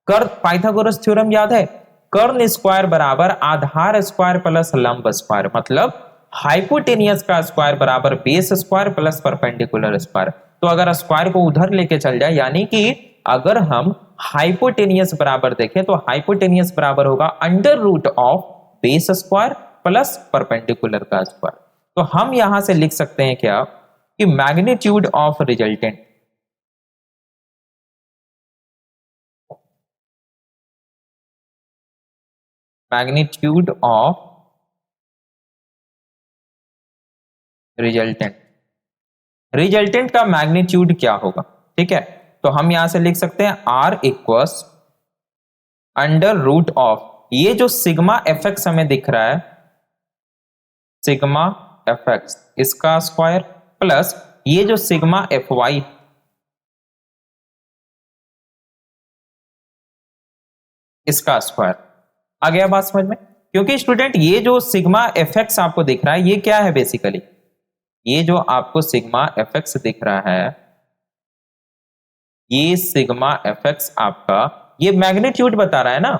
कर्ण, पाइथागोरस थ्योरम याद है, कर्ण स्क्वायर बराबर आधार स्क्वायर प्लस लंब स्क्वायर, मतलब हाइपोटेनियस का स्क्वायर बराबर base square plus perpendicular square. तो अगर स्क्वायर को उधर लेके चल जाए, यानी कि अगर हम हाइपोटेनियस बराबर देखें तो हाइपोटेनियस बराबर होगा under root of base square plus perpendicular का स्क्वायर। तो हम यहां से लिख सकते हैं क्या, कि magnitude of resultant, magnitude of resultant, resultant का मैग्नीट्यूड क्या होगा? ठीक है, तो हम यहां से लिख सकते हैं R equals under root of, ये जो सिग्मा एफ एक्स हमें दिख रहा है, सिग्मा एफ एक्स इसका स्क्वायर प्लस ये जो सिग्मा एफ वाई, इसका स्क्वायर। आ गया बात समझ में? क्योंकि स्टूडेंट ये जो सिग्मा एफ एक्स आपको दिख रहा है ये क्या है बेसिकली, ये जो आपको सिग्मा एफ एक्स दिख रहा है, ये सिग्मा एफ एक्स आपका ये मैग्नीट्यूड बता रहा है ना।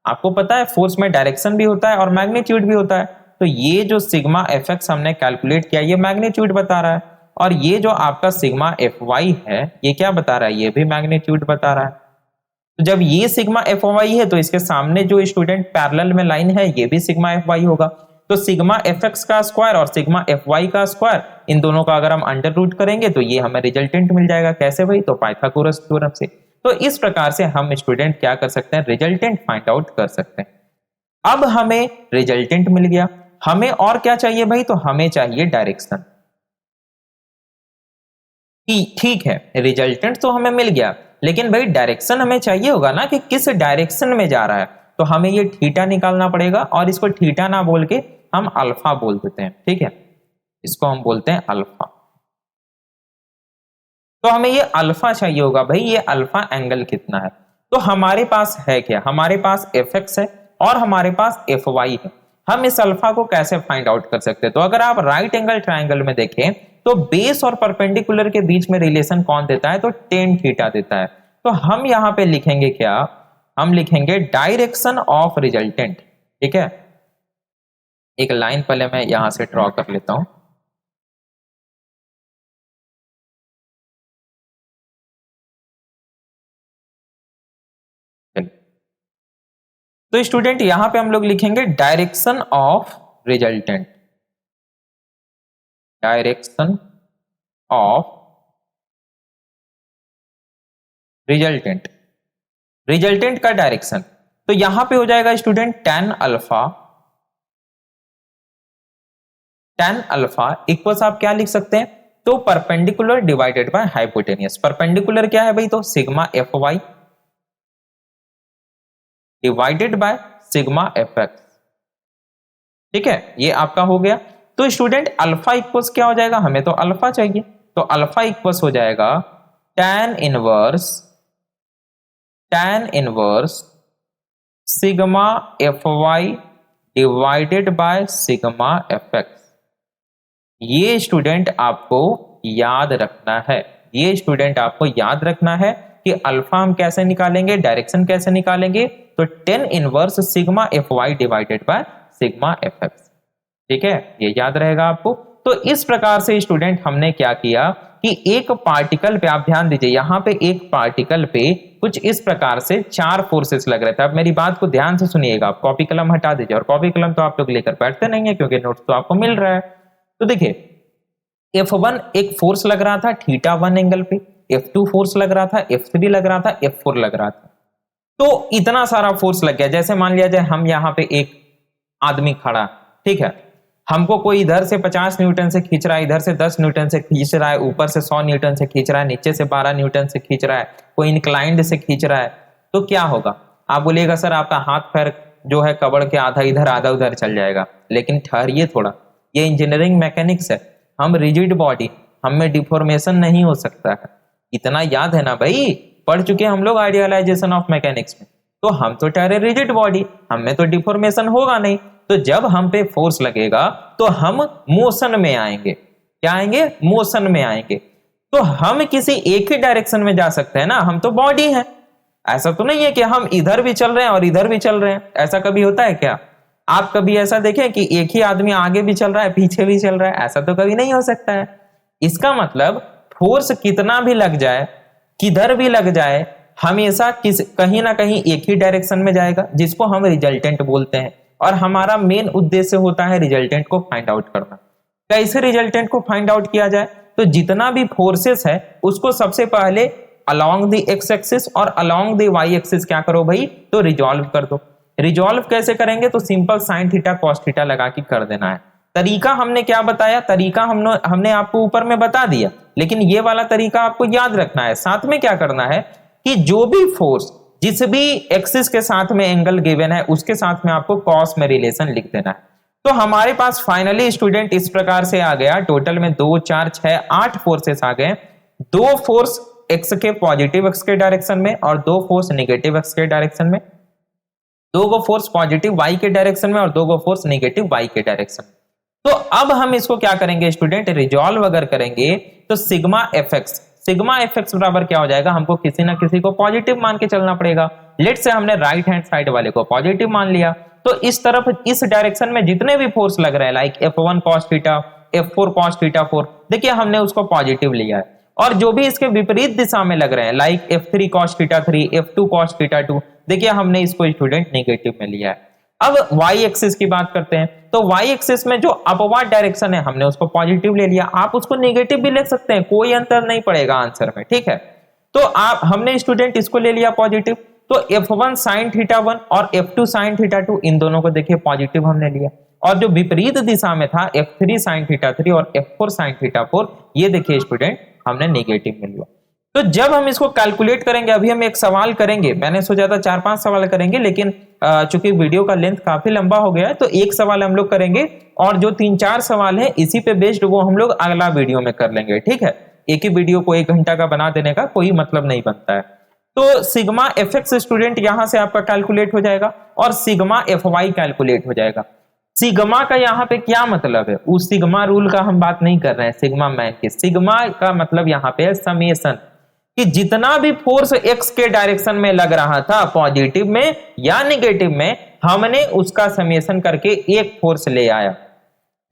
आपको पता है फोर्स में डायरेक्शन भी होता है और मैग्नीट्यूड भी होता है। तो ये जो सिग्मा एफ एक्स हमने कैलकुलेट किया ये मैग्नीट्यूड बता रहा है, और ये जो आपका सिग्मा एफ वाई है ये क्या बता रहा है, ये भी मैग्नीट्यूड बता रहा है। तो जब ये सिग्मा एफ वाई है तो इसके सामने जो स्टूडेंट पैरेलल में लाइन है ये भी सिग्मा एफ वाई होगा। तो सिग्मा एफ एक्स का स्क्वायर और सिग्मा एफ वाई का स्क्वायर, इन दोनों का अगर हम अंडर रूट करेंगे तो ये हमें रिजल्टेंट मिल जाएगा। कैसे भाई? तो पाइथागोरस थ्योरम से। तो इस प्रकार से हम स्टूडेंट क्या कर सकते हैं, रिजल्टेंट फाइंड आउट कर सकते हैं। अब हमें रिजल्टेंट मिल गया, हमें और क्या चाहिए भाई? तो हमें चाहिए डायरेक्शन। ठीक है, रिजल्टेंट तो हमें मिल गया, लेकिन भाई डायरेक्शन हमें चाहिए होगा ना, कि किस डायरेक्शन में जा रहा है। तो हमें ये थीटा निकालना पड़ेगा, और इसको थीटा ना बोल के हम अल्फा बोल देते हैं। ठीक है, इसको हम बोलते हैं अल्फा। तो हमें ये अल्फा चाहिए होगा भाई, ये अल्फा एंगल कितना है? तो हमारे पास है क्या, हमारे पास एफ एक्स है और हमारे पास एफ वाई है। हम इस अल्फा को कैसे फाइंड आउट कर सकते हैं? तो अगर आप राइट एंगल ट्राइंगल में देखें तो बेस और परपेंडिकुलर के बीच में रिलेशन कौन देता है? तो टेन थीटा देता है। तो हम यहां पे लिखेंगे क्या, हम लिखेंगे डायरेक्शन ऑफ रिजल्टेंट। ठीक है, एक लाइन पहले मैं यहां से ड्रॉ कर लेता हूं। तो स्टूडेंट यहां पे हम लोग लिखेंगे direction of resultant, direction of resultant, resultant का डायरेक्शन। तो यहां पे हो जाएगा student tan alpha, tan alpha equals आप क्या लिख सकते हैं? तो perpendicular divided by hypotenuse. Perpendicular क्या है भाई? तो sigma F Y divided by sigma F X. ठीक है, ये आपका हो गया। तो स्टूडेंट अल्फा इक्वल्स क्या हो जाएगा? हमें तो अल्फा चाहिए, तो अल्फा इक्वल्स हो जाएगा tan inverse, tan inverse sigma F Y divided by sigma F X. ये स्टूडेंट आपको याद रखना है, ये स्टूडेंट आपको याद रखना है कि अल्फा हम कैसे निकालेंगे, डायरेक्शन कैसे निकालेंगे? तो tan inverse sigma F Y divided by sigma F X. ठीक है, ये याद रहेगा आपको। तो इस प्रकार से स्टूडेंट हमने क्या किया कि एक पार्टिकल पे, आप ध्यान दीजिए, यहां पे एक पार्टिकल पे कुछ इस प्रकार से चार फोर्सेस लग रहे थे। अब मेरी बात को ध्यान से सुनिएगा, आप कॉपी कलम हटा दीजिए, और कॉपी कलम तो आप लोग लेकर बैठते नहीं है क्योंकि नोट्स तो आपको मिल रहा है। तो देखिए, F1 एक फोर्स लग रहा था थीटा वन एंगल पे, F2 फोर्स लग रहा था, F3 लग रहा था, F4 लग रहा था। तो इतना सारा फोर्स लग गया। जैसे मान लिया जाए हम यहां पे एक आदमी खड़ा, ठीक है, हमको कोई इधर से 50 न्यूटन से खींच रहा है, इधर से 10 न्यूटन से खींच रहा है, ऊपर से 100 न्यूटन से खींच रहा है, नीचे से 12 न्यूटन से खींच रहा है, कोई इंक्लाइंड से खींच रहा है, तो क्या होगा? आप बोलिएगा सर आपका हाथ पैर जो है कबड़ के आधा इधर आधा उधर चल जाएगा। लेकिन ठहरिए थोड़ा, ये इंजीनियरिंग मैकेनिक्स है, हम रिजिड बॉडी, हम में डिफॉर्मेशन नहीं हो सकता है। इतना याद है ना भाई, पढ़ चुके हम लोग आइडियलाइजेशन ऑफ मैकेनिक्स में। तो हम तो ठहरे रिजिड बॉडी, हम में तो डिफॉर्मेशन होगा नहीं। तो जब हम पे फोर्स लगेगा तो हम मोशन में आएंगे। क्या आएंगे? मोशन में आएंगे। तो हम किसी एक ही डायरेक्शन में जा सकते हैं ना, हम तो बॉडी हैं। ऐसा तो नहीं है कि हम इधर भी चल रहे हैं और इधर भी चल रहे हैं। ऐसा कभी होता है क्या? आप कभी ऐसा देखें कि एक ही आदमी आगे भी चल रहा है पीछे भी चल रहा है? ऐसा तो कभी नहीं हो सकता है। इसका मतलब फोर्स कितना भी लग जाए, किधर भी लग जाए, हमेशा कहीं ना कहीं एक ही डायरेक्शन में जाएगा, जिसको हम रिजल्टेंट बोलते हैं। और हमारा मेन उद्देश्य होता है रिजल्टेंट को फाइंड आउट करना। कैसे रिजल्टेंट को फाइंड आउट किया जाए? तो जितना भी फोर्सेस है उसको सबसे पहले अलोंग द एक्स एक्सिस और अलोंग द वाई एक्सिस क्या करो भाई? तो रिजॉल्व कर दो। रिजॉल्व कैसे करेंगे? तो simple sine theta cos theta लगा के कर देना है। तरीका हमने क्या बताया? तरीका हमने आपको ऊपर में बता दिया, लेकिन ये वाला तरीका आपको याद रखना है। साथ में क्या करना है कि जो भी फोर्स जिस भी एक्सिस के साथ में एंगल गिवन है उसके साथ में आपको कॉस में रिलेशन लिख देना है। तो हमारे पास फाइनली स्टूडेंट इस प्रकार से आ गया, टोटल में 2 4 6 8 फोर्सेस आ गए। 2 फोर्स एक्स के पॉजिटिव एक्स के डायरेक्शन में और 2 फोर्स नेगेटिव एक्स के डायरेक्शन में, 2 गो फोर्स पॉजिटिव वाई के डायरेक्शन में और 2 गो फोर्स नेगेटिव वाई के डायरेक्शन में। तो अब हम इसको क्या करेंगे स्टूडेंट? रिजॉल्व अगर करेंगे तो सिग्मा एफ एक्स बराबर क्या हो जाएगा? हमको किसी ना किसी को पॉजिटिव मान के चलना पड़ेगा। लेट से हमने राइट हैंड साइड वाले को पॉजिटिव मान लिया, तो इस तरफ इस डायरेक्शन में जितने भी फोर्स लग रहे हैं like F1 cos theta, F4 cos theta 4, देखिए हमने उसको पॉजिटिव लिया है। और जो भी इसके विपरीत दिशा में लग रहे हैं like F3 cos theta 3, F2 cos theta 2, देखिए हमने इसको स्टूडेंट नेगेटिव में लिया है। अब वाई एक्सिस की बात करते हैं, तो वाई एक्सिस में जो अपवर्ड डायरेक्शन है हमने उसको पॉजिटिव ले लिया। आप उसको नेगेटिव भी ले सकते हैं, कोई अंतर नहीं पड़ेगा आंसर में, ठीक है। तो आप हमने स्टूडेंट इसको ले लिया पॉजिटिव, तो F1 sin थीटा 1 और F2 sin थीटा 2 इन दोनों को देखिए पॉजिटिव हमने लिया। और जो विपरीत दिशा में था F3 sin थीटा 3 और F4 sin थीटा 4, ये देखिए स्टूडेंट हमने नेगेटिव में लिया। तो जब हम इसको कैलकुलेट करेंगे, अभी हम एक सवाल करेंगे, मैंने सोचा था 4-5 सवाल करेंगे, लेकिन चूंकि वीडियो का लेंथ काफी लंबा हो गया है तो एक सवाल हम लोग करेंगे और जो 3-4 सवाल है इसी पे बेस्ड वो हम लोग अगला वीडियो में कर लेंगे, ठीक है। एक ही वीडियो को 1 घंटा का बना देने का कोई मतलब नहीं बनता है। तो सिग्मा एफ एक्स स्टूडेंट यहां से आपका कैलकुलेट हो जाएगा और सिग्मा एफ वाई कैलकुलेट हो जाएगा। सिग्मा का यहाँ पे क्या मतलब है? उस सिग्मा रूल का हम बात नहीं कर रहे हैं, सिग्मा मैन के। सिग्मा का मतलब यहाँ पे है समेशन, कि जितना भी फोर्स एक्स के डायरेक्शन में लग रहा था पॉजिटिव में या नेगेटिव में, हमने उसका समेशन करके एक फोर्स ले आया,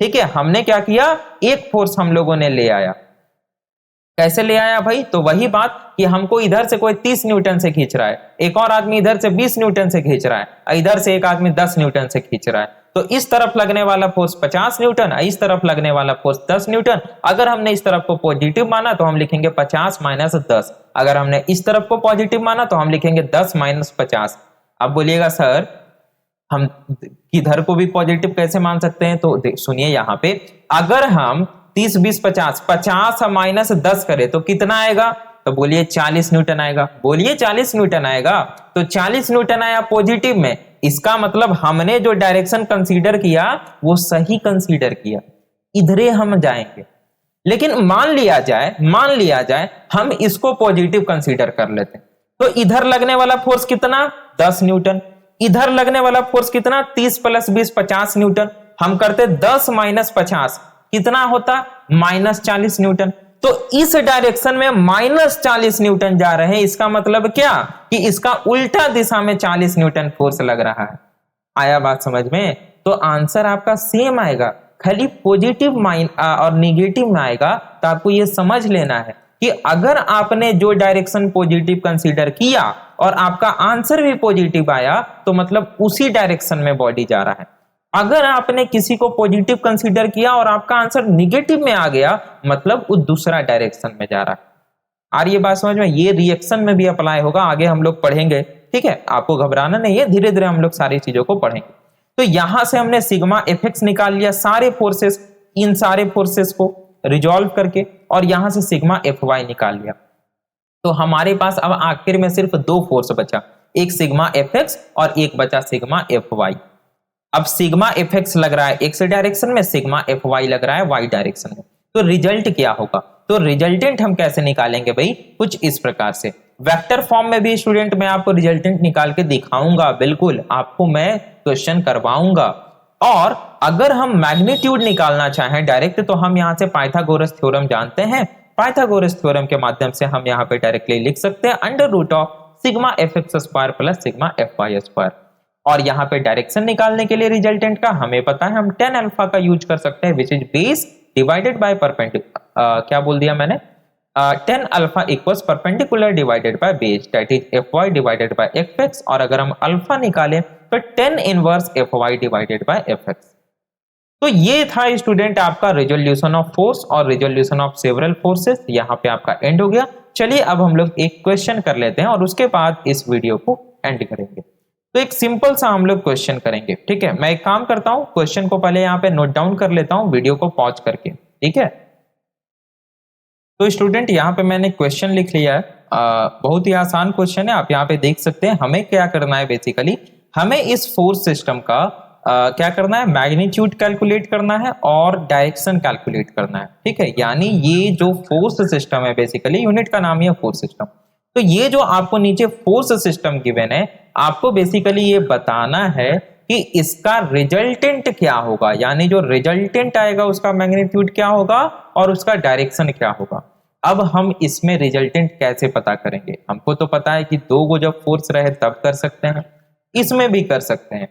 ठीक है। हमने क्या किया? एक फोर्स हम लोगों ने ले आया। कैसे ले आया भाई? तो वही बात कि हमको इधर से कोई 30 न्यूटन से खींच रहा है, एक और आदमी इधर से 20 न्यूटन से खींच रहा है, इधर से एक आदमी 10 न्यूटन से खींच रहा है। तो इस तरफ लगने वाला फोर्स 50 न्यूटन, इस तरफ लगने वाला फोर्स 10 न्यूटन। अगर हमने इस तरफ को पॉजिटिव माना तो हम लिखेंगे 50 - 10। अगर हमने इस तरफ को पॉजिटिव माना तो हम लिखेंगे 10 - 50। अब बोलिएगा सर हम किधर को भी पॉजिटिव कैसे मान सकते हैं? तो सुनिए यहाँ पे, अगर हम 30 20 50 50 - 10 करें तो कितना आएगा? तो बोलिए 40 न्यूटन आएगा। बोलिए 40 न्यूटन आएगा। तो 40 न्यूटन आया पॉजिटिव में, इसका मतलब हमने जो डायरेक्शन कंसीडर किया वो सही कंसीडर किया, इधरे हम जाएंगे। लेकिन मान लिया जाए हम इसको पॉजिटिव कंसीडर कर लेते, तो इधर लगने वाला फोर्स कितना? 10 न्यूटन। इधर लगने वाला फोर्स कितना? 30 + 20 50 न्यूटन। हम करते 10 - 50 कितना होता? -40 न्यूटन। तो इस डायरेक्शन में -40 न्यूटन जा रहे हैं, इसका मतलब क्या कि इसका उल्टा दिशा में 40 न्यूटन फोर्स लग रहा है। आया बात समझ में? तो आंसर आपका सेम आएगा, खाली पॉजिटिव और निगेटिव में आएगा। तो आपको यह समझ लेना है कि अगर आपने जो डायरेक्शन पॉजिटिव कंसीडर किया और आपका आंसर भी पॉजिटिव आया तो मतलब उसी डायरेक्शन में बॉडी जा रहा है। अगर आपने किसी को पॉजिटिव कंसीडर किया और आपका आंसर निगेटिव में आ गया, मतलब वो दूसरा डायरेक्शन में जा रहा है। आ रही है बात समझ में? ये रिएक्शन में भी अप्लाई होगा, आगे हम लोग पढ़ेंगे, ठीक है। आपको घबराना नहीं है, धीरे धीरे हम लोग सारी चीजों को पढ़ेंगे। तो यहां से हमने सिग्मा एफएक्स निकाल लिया, सारे फोर्सेस, इन सारे फोर्सेस को रिजॉल्व करके, और यहां से सिग्मा एफ वाई निकाल लिया। तो हमारे पास अब आखिर में सिर्फ दो फोर्स बचा, एक सिग्मा एफएक्स और एक बचा सिग्मा एफ वाई। अब सिग्मा एफएक्स लग रहा है एक्स डायरेक्शन में, सिग्मा एफ वाई लग रहा है वाई डायरेक्शन में। तो रिजल्ट क्या होगा, तो रिजल्टेंट हम कैसे निकालेंगे भाई, कुछ इस प्रकार से। वेक्टर फॉर्म में भी स्टूडेंट मैं आपको रिजल्टेंट निकाल के दिखाऊंगा, बिल्कुल आपको मैं क्वेश्चन करवाऊंगा। और अगर हम मैग्नीट्यूड निकालना चाहें डायरेक्ट, तो हम यहां से पाइथागोरस थ्योरम जानते हैं। पाइथागोरस थ्योरम के माध्यम से हम यहाँ पे डायरेक्टली लिख सकते हैं under root of sigma F X square plus sigma F Y square. और यहाँ पे डायरेक्शन निकालने के लिए रिजल्टेंट का हमें पता है, हम टेन अल्फा का यूज कर सकते हैं, which is base divided by perpendicular, क्या बोल दिया मैंने, tan alpha equals perpendicular divided by base, that is F Y divided by F X. और अगर हम अल्फा निकालें तो tan inverse F Y divided by F X. तो ये था स्टूडेंट आपका रिजोल्यूशन ऑफ फोर्स और रिजोल्यूशन ऑफ सेवरल फोर्सेस, यहाँ पे आपका एंड हो गया। चलिए अब हम लोग एक क्वेश्चन कर लेते हैं और उसके बाद इस वीडियो को एंड करेंगे। तो एक सिंपल सा हम लोग क्वेश्चन करेंगे, ठीक है। मैं एक काम करता हूं, क्वेश्चन को पहले यहाँ पे नोट डाउन कर लेता हूं वीडियो को पॉज करके, ठीक है। तो स्टूडेंट यहाँ पे मैंने क्वेश्चन लिख लिया है, बहुत ही आसान क्वेश्चन है, आप यहाँ पे देख सकते हैं। हमें क्या करना है, बेसिकली हमें इस फोर्स सिस्टम का क्या करना है, मैग्नीट्यूड कैलकुलेट करना है और डायरेक्शन कैलकुलेट करना है, ठीक है। यानी ये जो फोर्स सिस्टम है, बेसिकली यूनिट का नाम ही है फोर्स सिस्टम। तो ये जो आपको नीचे फोर्स सिस्टम गिवन है, आपको बेसिकली ये बताना है कि इसका रिजल्टेंट क्या होगा, यानी जो रिजल्टेंट आएगा उसका मैग्नीट्यूड क्या होगा और उसका डायरेक्शन क्या होगा। अब हम इसमें रिजल्टेंट कैसे पता करेंगे, हमको तो पता है कि दो को जब फोर्स रहे तब कर सकते हैं, इसमें भी कर सकते हैं।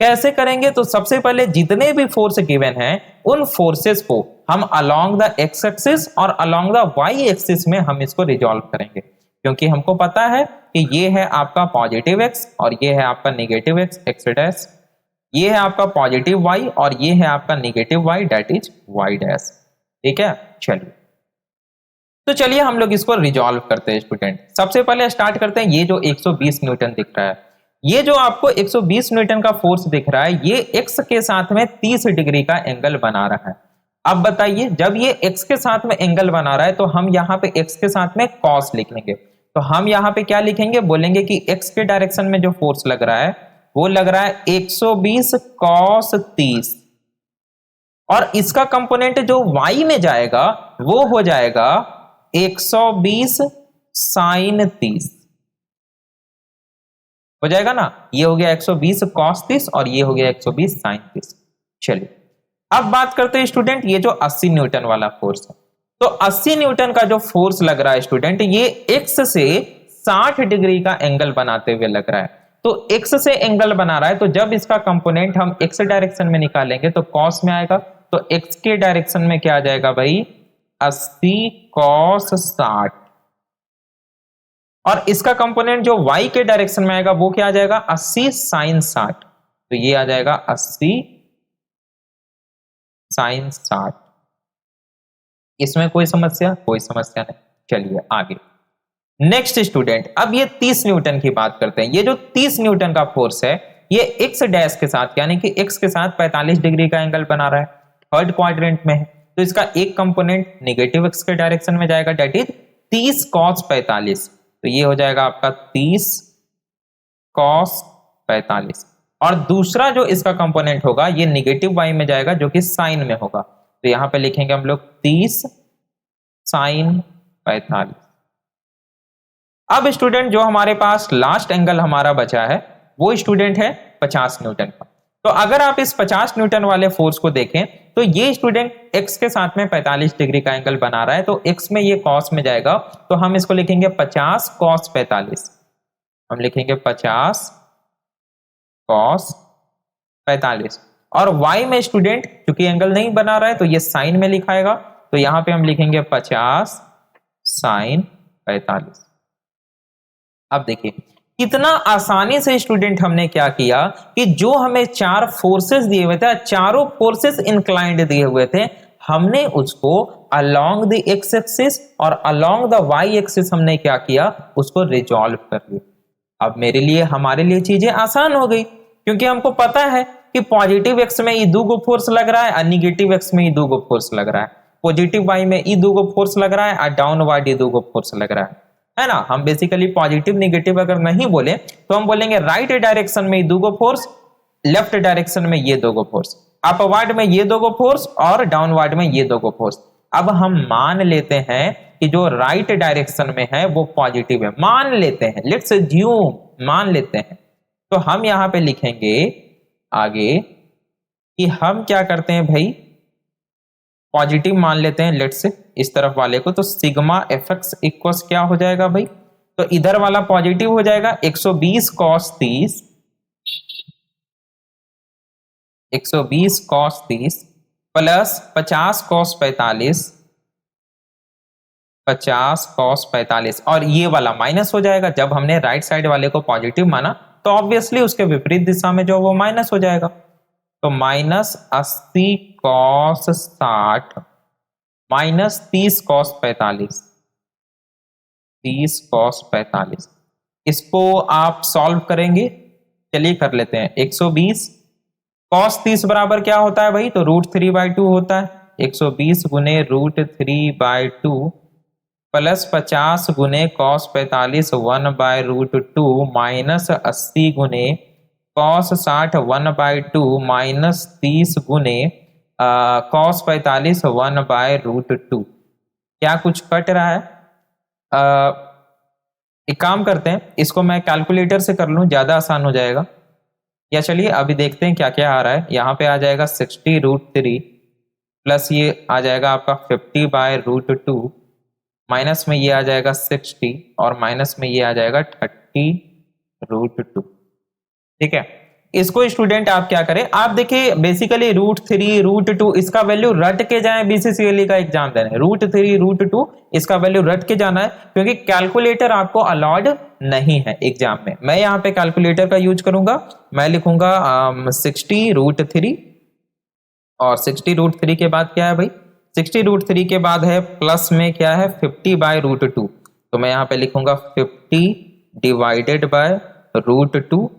कैसे करेंगे, तो सबसे पहले जितने भी फोर्स गिवन हैं उन फोर्सेस को हम अलोंग द एक्स एक्सिस और अलोंग द वाई एक्सिस में हम इसको रिजॉल्व करेंगे, क्योंकि हमको पता है कि ये है आपका पॉजिटिव एक्स और ये है आपका नेगेटिव एक्स, एक्स डैश, ये है आपका पॉजिटिव वाई और ये है आपका negative Y, that is Y dash, ठीक है। चलिए तो चलिए हम लोग इसको रिजॉल्व करते हैं स्टूडेंट। सबसे पहले स्टार्ट करते हैं, ये जो 120 न्यूटन दिख रहा है, ये जो आपको 120 न्यूटन का फोर्स दिख रहा है, ये एक्स के साथ में 30 डिग्री का एंगल बना रहा है। अब बताइए, जब ये एक्स के साथ में एंगल बना रहा है तो हम यहाँ पे एक्स के साथ में कॉस लिख लेंगे। तो हम यहाँ पे क्या लिखेंगे, बोलेंगे कि एक्स के डायरेक्शन में जो फोर्स लग रहा है वो लग रहा है 120 कॉस 30, और इसका कंपोनेंट जो वाई में जाएगा वो हो जाएगा 120 साइन 30, हो जाएगा ना। ये हो गया 120 कॉस 30 और ये हो गया 120 साइन 30। चलिए अब बात करते हैं स्टूडेंट, ये जो 80 न्यूटन वाला फोर्स है, तो 80 न्यूटन का जो फोर्स लग रहा है स्टूडेंट, ये एक्स से 60 डिग्री का एंगल बनाते हुए लग रहा है। तो एक्स से एंगल बना रहा है, तो जब इसका कंपोनेंट हम एक्स डायरेक्शन में निकालेंगे तो कॉस में आएगा, तो एक्स के डायरेक्शन में क्या आ जाएगा भाई, 80 कॉस 60, और इसका कंपोनेंट जो y के डायरेक्शन में आएगा वो क्या आ जाएगा, 80 साइन 60, तो ये आ जाएगा 80 साइन 60। इसमें कोई समस्या, कोई समस्या नहीं। चलिए आगे नेक्स्ट स्टूडेंट, अब ये 30 न्यूटन की बात करते हैं। ये जो 30 न्यूटन का फोर्स है, ये एक्स डैश के साथ यानी कि एक्स के साथ 45 डिग्री का एंगल बना रहा है, थर्ड क्वाड्रेंट में है। तो इसका एक कंपोनेंट नेगेटिव एक्स के डायरेक्शन में जाएगा, डेट इज 30 कॉस 45, तो ये हो जाएगा आपका 30 कॉस 45, और दूसरा जो इसका कंपोनेंट होगा ये नेगेटिव वाई में जाएगा जो कि साइन में होगा, तो यहां पे लिखेंगे हम लोग 30 साइन 45। अब स्टूडेंट जो हमारे पास लास्ट एंगल हमारा बचा है वो स्टूडेंट है 50 न्यूटन का। तो अगर आप इस 50 न्यूटन वाले फोर्स को देखें तो ये स्टूडेंट एक्स के साथ में 45 डिग्री का एंगल बना रहा है, तो एक्स में ये कॉस में जाएगा, तो हम इसको लिखेंगे 50 कॉस 45, हम लिखेंगे 50 कॉस 45, और y में स्टूडेंट क्योंकि एंगल नहीं बना रहा है तो ये साइन में लिखाएगा, तो यहां पे हम लिखेंगे 50 साइन 45। अब देखिए कितना आसानी से स्टूडेंट हमने क्या किया कि जो हमें चार फोर्सेस दिए हुए थे, चारों फोर्सेस इंक्लाइंड दिए हुए थे, हमने उसको अलोंग द एक्स एक्सिस और अलोंग द वाई एक्सिस हमने क्या किया, उसको रिजॉल्व कर लिया। अब मेरे लिए हमारे लिए चीजें आसान हो गई, क्योंकि हमको पता है कि पॉजिटिव एक्स में ई दो गो फोर्स लग रहा है और निगेटिव एक्स में ई दो गो फोर्स लग रहा है, पॉजिटिव वाई में ई दो गो फोर्स लग रहा है और डाउनवर्ड ई दो गो फोर्स लग रहा है ना। हम बेसिकली पॉजिटिव निगेटिव अगर नहीं बोले तो हम बोलेंगे राइट डायरेक्शन में दो गो फोर्स, लेफ्ट डायरेक्शन में ये दो गो फोर्स, अपवर्ड में ये दो गो फोर्स और डाउनवर्ड में ये दो गो फोर्स। अब हम मान लेते हैं कि जो राइट डायरेक्शन में है वो पॉजिटिव है, मान लेते हैं, लेट्स अज्यूम, मान लेते हैं। तो हम यहां पे लिखेंगे आगे कि हम क्या करते हैं भाई, पॉजिटिव मान लेते हैं लेट्स से इस तरफ वाले को, तो सिग्मा एफ एक्स इक्वल्स क्या हो जाएगा भाई, तो इधर वाला पॉजिटिव हो जाएगा 120 cos 30, 120 cos 30 plus 50 cos 45, 50 cos 45 और ये वाला माइनस हो जाएगा। जब हमने राइट साइड वाले को पॉजिटिव माना तो ऑब्वियसली उसके विपरीत दिशा में जो वो माइनस हो जाएगा, तो minus 80 cos 60 minus 30 cos 45, 30 cos 45। इसको आप सॉल्व करेंगे, चलिए कर लेते हैं। 120 कॉस 30 बराबर क्या होता है भाई, तो √3/2 होता है। 120 गुने √3/2 प्लस 50 गुने कॉस 45 1/√2 माइनस 80 गुने कॉस 60 1/2 माइनस 30 गुने कॉस 45 1/√2। क्या कुछ कट रहा है? एक काम करते हैं, इसको मैं कैलकुलेटर से कर लूं, ज्यादा आसान हो जाएगा। या चलिए अभी देखते हैं क्या क्या आ रहा है। यहाँ पे आ जाएगा 60√3 प्लस ये आ जाएगा आपका 50/√2 माइनस में ये आ जाएगा 60 और माइनस में ये आ जाएगा 30√2। ठीक है, इसको स्टूडेंट आप क्या करें, आप देखिए बेसिकली √3 √2 इसका वैल्यू रट के जाए, बीसीसीएलई का एग्जाम देने √3 √2 इसका वैल्यू रट के जाना है, क्योंकि कैलकुलेटर आपको अलाउड नहीं है एग्जाम में। मैं यहाँ पे कैलकुलेटर का यूज करूंगा, मैं लिखूंगा 60√3 और 60√3 के बाद क्या है भाई, 60√3 के बाद है प्लस में क्या है 50/√2, तो मैं यहाँ पे लिखूंगा 50 डिवाइडेड बाय √2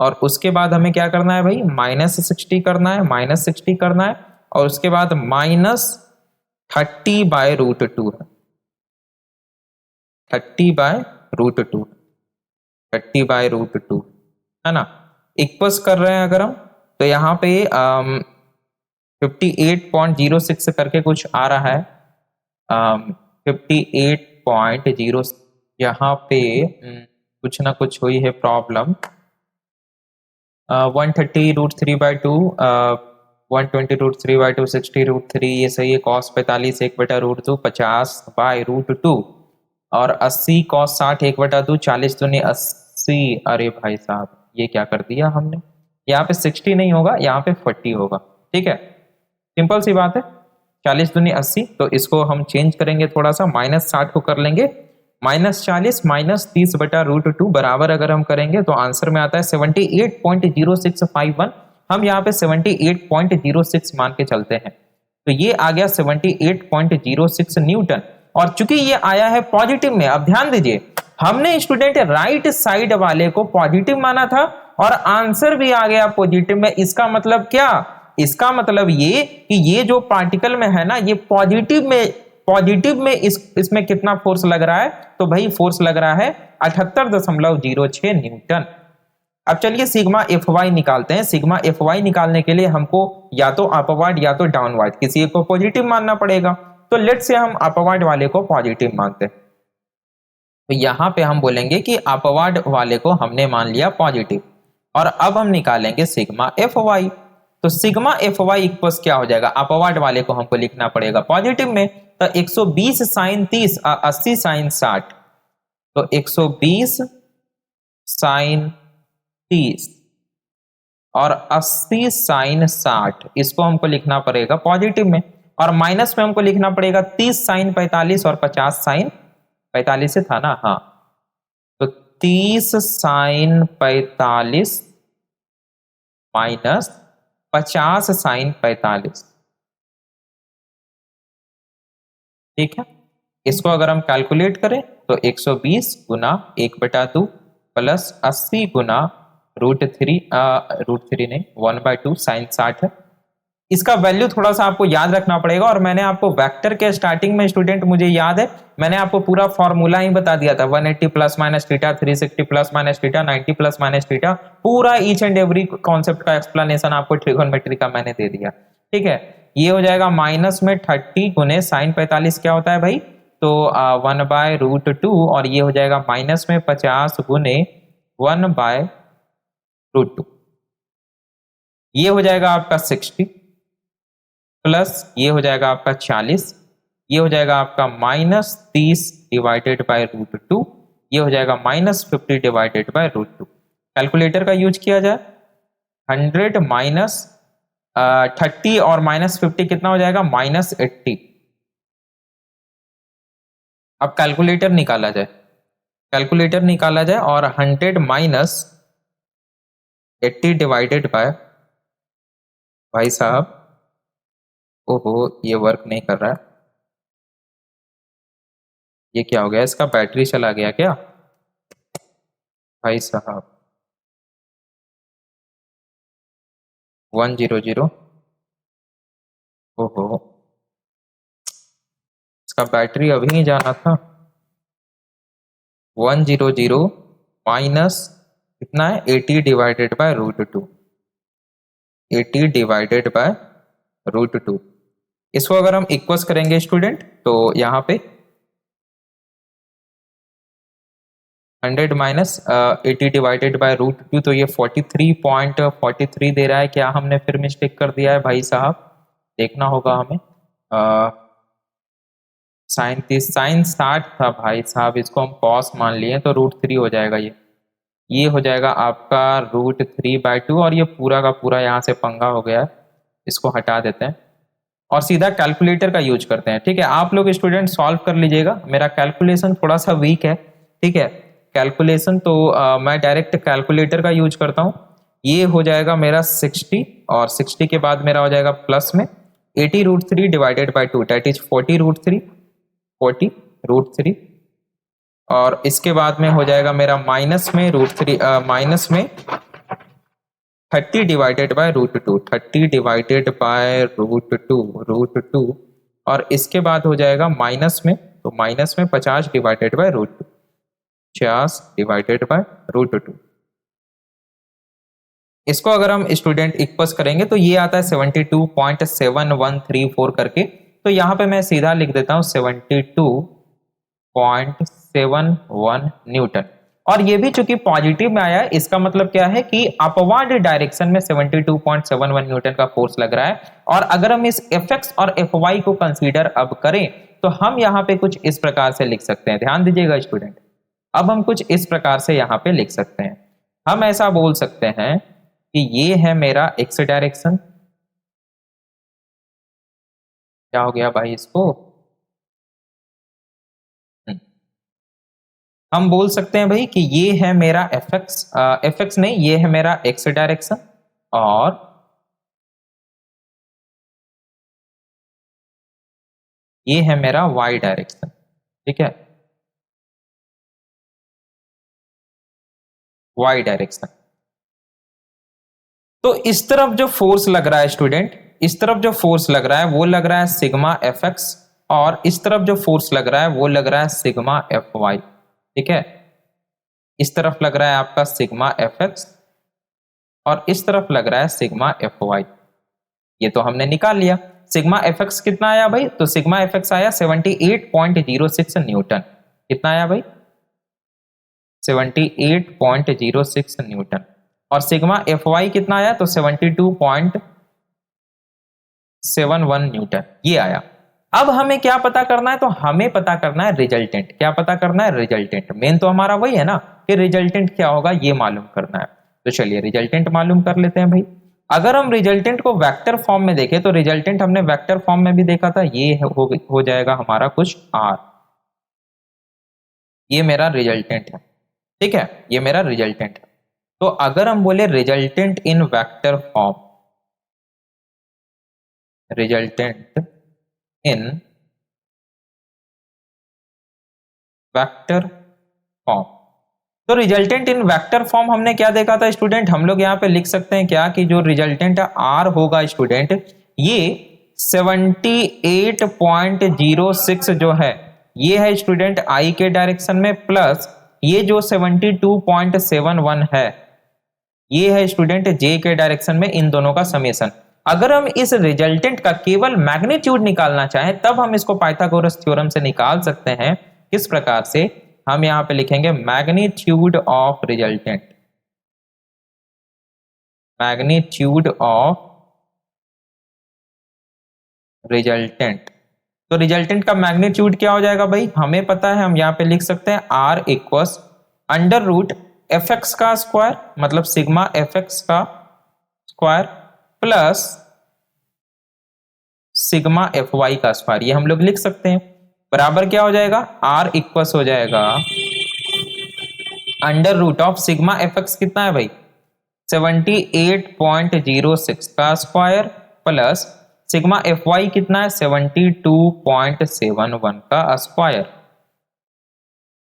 और उसके बाद हमें क्या करना है भाई, -60 करना है, -60 करना है और उसके बाद -30/√2 है, 30/√2, 30/√2 है ना। इक्वल्स कर रहे हैं अगर हम, तो यहाँ पे 58.06 करके कुछ आ रहा है, 58.0, यहाँ पे कुछ ना कुछ हुई है प्रॉब्लम। 130√3/2 120√3/2 60√3 ये सही है। cos 45 1/√2 50/√2 और 80 cos 60 1/2 40 दूनी 80। अरे भाई साहब ये क्या कर दिया हमने, यहाँ पे 60 नहीं होगा, यहाँ पे 40 होगा। ठीक है, सिंपल सी बात है, 40 दूनी 80, तो इसको हम चेंज करेंगे थोड़ा सा, -60 को कर लेंगे -40 -30/√2 बराबर अगर हम करेंगे तो आंसर में आता है 78.0651। हम यहाँ पे 78.06 मान के चलते हैं, तो ये आ गया 78.06 न्यूटन। और चूंकि ये आया है पॉजिटिव में, अब ध्यान दीजिए हमने स्टूडेंट राइट साइड वाले को पॉजिटिव माना था और आंसर भी आ गया पॉजिटिव में। इसका मतलब क्या, इसका मतलब ये कि ये जो पार्टिकल में है ना, ये पॉजिटिव में इसमें कितना फोर्स लग रहा है, तो भाई फोर्स लग रहा है 78.06 न्यूटन। अब चलिए सिग्मा एफ वाई निकालते हैं। सिग्मा एफ वाई निकालने के लिए हमको या तो अपवर्ड या तो डाउनवर्ड किसी एक को पॉजिटिव मानना पड़ेगा, तो लेट्स से हम अपवर्ड वाले को पॉजिटिव मानते हैं, तो यहां पे हम बोलेंगे कि अपवर्ड वाले को हमने मान लिया पॉजिटिव और अब हम निकालेंगे सिग्मा एफ वाई। तो सिग्मा एफ वाई इक्वल्स क्या हो जाएगा, अपवर्ड वाले को हमको लिखना पड़ेगा पॉजिटिव में, तो 120 sin 30 80 sin 60, तो 120 sin 30 और 80 sin 60 इसको हमको लिखना पड़ेगा पॉजिटिव में, और माइनस में हमको लिखना पड़ेगा 30 sin 45 और 50 sin 45 से था ना, हाँ, तो 30 sin 45 माइनस 50 sin 45। ठीक है, इसको अगर हम कैलकुलेट करें तो 120 गुना 1/2 प्लस 80 गुना रूट थ्री नहीं, 1/2 साइन 60 है। इसका वैल्यू थोड़ा सा आपको याद रखना पड़ेगा, और मैंने आपको वेक्टर के स्टार्टिंग में स्टूडेंट मुझे याद है मैंने आपको पूरा फॉर्मूला ही बता दिया था, 180 plus minus theta, 360 plus minus theta, 90 plus minus theta, पूरा ईच एंड एवरी कॉन्सेप्ट का एक्सप्लेनेशन आपको ट्रिगोनोमेट्री का मैंने दे दिया। ठीक है, ये हो जाएगा माइनस में 30 गुने साइन 45 क्या होता है भाई, तो 1/√2, और ये हो जाएगा माइनस में 50 गुने 1/√2, ये हो जाएगा आपका 60 प्लस ये हो जाएगा आपका 40, ये हो जाएगा आपका -30 डिवाइडेड बाय √2, ये हो जाएगा -50 डिवाइडेड बाय √2। कैलकुलेटर का यूज किया जाए, 100 माइनस 30 और -50 कितना हो जाएगा, -80। अब कैलकुलेटर निकाला जाए, कैलकुलेटर निकाला जाए, और 100 माइनस 80 डिवाइडेड बाय, भाई साहब ओहो ये वर्क नहीं कर रहा है, ये क्या हो गया, इसका बैटरी चला गया क्या भाई साहब, 100, ओहो इसका बैटरी अभी नहीं जाना था। 100 माइनस कितना है, 80 डिवाइडेड बाय √2, 80 डिवाइडेड बाय √2। इसको अगर हम इक्वल्स करेंगे स्टूडेंट, तो यहाँ पे 100 माइनस 80 डिवाइडेड बाय √2, तो ये 43.43 दे रहा है। क्या हमने फिर मिस्टेक कर दिया है भाई साहब, देखना होगा हमें। साइन 30, साइन 60 था भाई साहब, इसको हम कॉस मान लिए तो √3 हो जाएगा, ये हो जाएगा आपका √3/2, और ये पूरा का पूरा यहाँ से पंगा हो गया है, इसको हटा देते हैं और सीधा कैलकुलेटर का यूज करते हैं। ठीक है, आप लोग स्टूडेंट सॉल्व कर लीजिएगा, मेरा कैलकुलेशन थोड़ा सा वीक है। ठीक है, कैलकुलेशन तो मैं डायरेक्ट कैलकुलेटर का यूज करता हूँ। ये हो जाएगा मेरा 60, और 60 के बाद मेरा हो जाएगा प्लस में 80√3 डिवाइडेड बाई 2, डेट इज 40√3, और इसके बाद में हो जाएगा मेरा माइनस में √3, माइनस में 30 डिवाइडेड बाय √2, 30 डिवाइडेड बाय √2, और इसके बाद हो जाएगा माइनस में, तो माइनस में 50 डिवाइडेड बाय √2, 50 डिवाइडेड बाय √2। इसको अगर हम स्टूडेंट इक्वल्स करेंगे तो ये आता है 72.7134 करके, तो यहाँ पे मैं सीधा लिख देता हूँ 72.71 न्यूटन। और ये भी चूंकि पॉजिटिव में आया है, इसका मतलब क्या है कि अपवर्ड डायरेक्शन में 72.71 न्यूटन का फोर्स लग रहा है। और अगर हम इस Fx और Fy को कंसीडर अब करें, तो हम यहाँ पे कुछ इस प्रकार से लिख सकते हैं, ध्यान दीजिएगा स्टूडेंट। अब हम कुछ इस प्रकार से यहाँ पे लिख सकते हैं, हम ऐसा बोल सकते हैं कि ये है मेरा x डायरेक्शन, क्या हो गया भाई इसको, हम बोल सकते हैं भाई कि ये है मेरा Fx नहीं, ये है मेरा x डायरेक्शन, और ये है मेरा y डायरेक्शन। ठीक है, y डायरेक्शन। तो इस तरफ जो फोर्स लग रहा है स्टूडेंट, इस तरफ जो फोर्स लग रहा है वो लग रहा है सिग्मा Fx, और इस तरफ जो फोर्स लग रहा है वो लग रहा है सिग्मा Fy। ठीक है, इस तरफ लग रहा है आपका सिग्मा Fx, और इस तरफ लग रहा है सिग्मा Fy। ये तो हमने निकाल लिया। सिग्मा Fx कितना आया भाई, तो सिग्मा Fx आया 78.06 न्यूटन। कितना आया भाई, 78.06 न्यूटन। और सिग्मा Fy कितना आया, तो 72.71 न्यूटन, ये आया। अब हमें क्या पता करना है, तो हमें पता करना है रिजल्टेंट। क्या पता करना है, रिजल्टेंट। मेन तो हमारा वही है ना कि रिजल्टेंट क्या होगा ये मालूम करना है। तो चलिए रिजल्टेंट मालूम कर लेते हैं भाई। अगर हम रिजल्टेंट को वेक्टर फॉर्म में देखें, तो रिजल्टेंट हमने वेक्टर फॉर्म में भी देखा था, ये हो जाएगा हमारा कुछ r, ये मेरा रिजल्टेंट है। ठीक है, ये मेरा रिजल्टेंट है। तो अगर हम बोले resultant in vector form, resultant in vector form, तो रिजल्टेंट इन वेक्टर फॉर्म हमने क्या देखा था स्टूडेंट, हम लोग यहाँ पे लिख सकते हैं क्या कि जो रिजल्टेंट आर होगा स्टूडेंट, ये 78.06 जो है ये है स्टूडेंट आई के डायरेक्शन में, प्लस ये जो 72.71 है ये है स्टूडेंट जे के डायरेक्शन में, इन दोनों का समेशन। अगर हम इस रिजल्टेंट का केवल मैग्नीट्यूड निकालना चाहें तब हम इसको पाइथागोरस थ्योरम से निकाल सकते हैं। किस प्रकार से, हम यहां पे लिखेंगे magnitude of resultant, magnitude of resultant. तो रिजल्टेंट का मैग्नीट्यूड क्या हो जाएगा भाई, हमें पता है, हम यहां पे लिख सकते हैं R equals under root F X का स्क्वायर, मतलब सिग्मा एफ एक्स का square plus sigma F Y का स्क्वायर, ये हम लोग लिख सकते हैं। बराबर क्या हो जाएगा, आर इक्वस हो जाएगा under root of sigma F X कितना है भाई 78.06 का square plus sigma F Y कितना है 72.71 का स्क्वायर।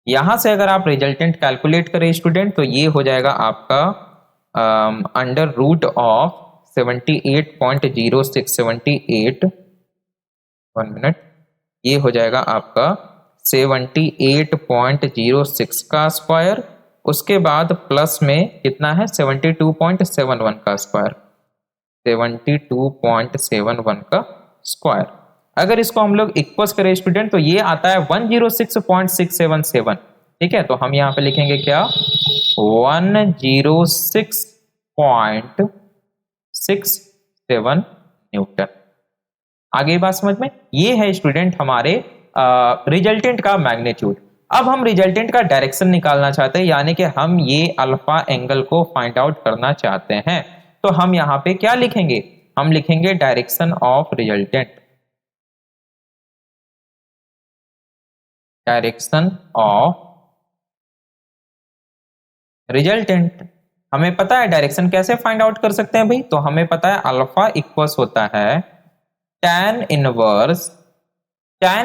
यहां से अगर आप रिजल्टेंट कैलकुलेट करें स्टूडेंट तो ये हो जाएगा आपका अंडर रूट ऑफ 78.06 1 मिनट, ये हो जाएगा आपका 78.06 का स्क्वायर, उसके बाद प्लस में कितना है 72.71 का स्क्वायर, 72.71 का स्क्वायर। अगर इसको हम लोग इक्वल्स करें स्टूडेंट तो ये आता है 106.677। ठीक है, तो हम यहां पे लिखेंगे क्या 106.67 न्यूटन। आगे बात समझ में, ये है स्टूडेंट हमारे रिजल्टेंट का मैग्नीट्यूड। अब हम रिजल्टेंट का डायरेक्शन निकालना चाहते हैं, यानी कि हम ये अल्फा एंगल को फाइंड आउट करना चाहते हैं। तो हम यहां पे क्या लिखेंगे, हम लिखेंगे direction of resultant, direction of resultant. हमें पता है डायरेक्शन कैसे फाइंड आउट कर सकते हैं भाई, तो हमें पता है अल्फा इक्वल्स होता है tan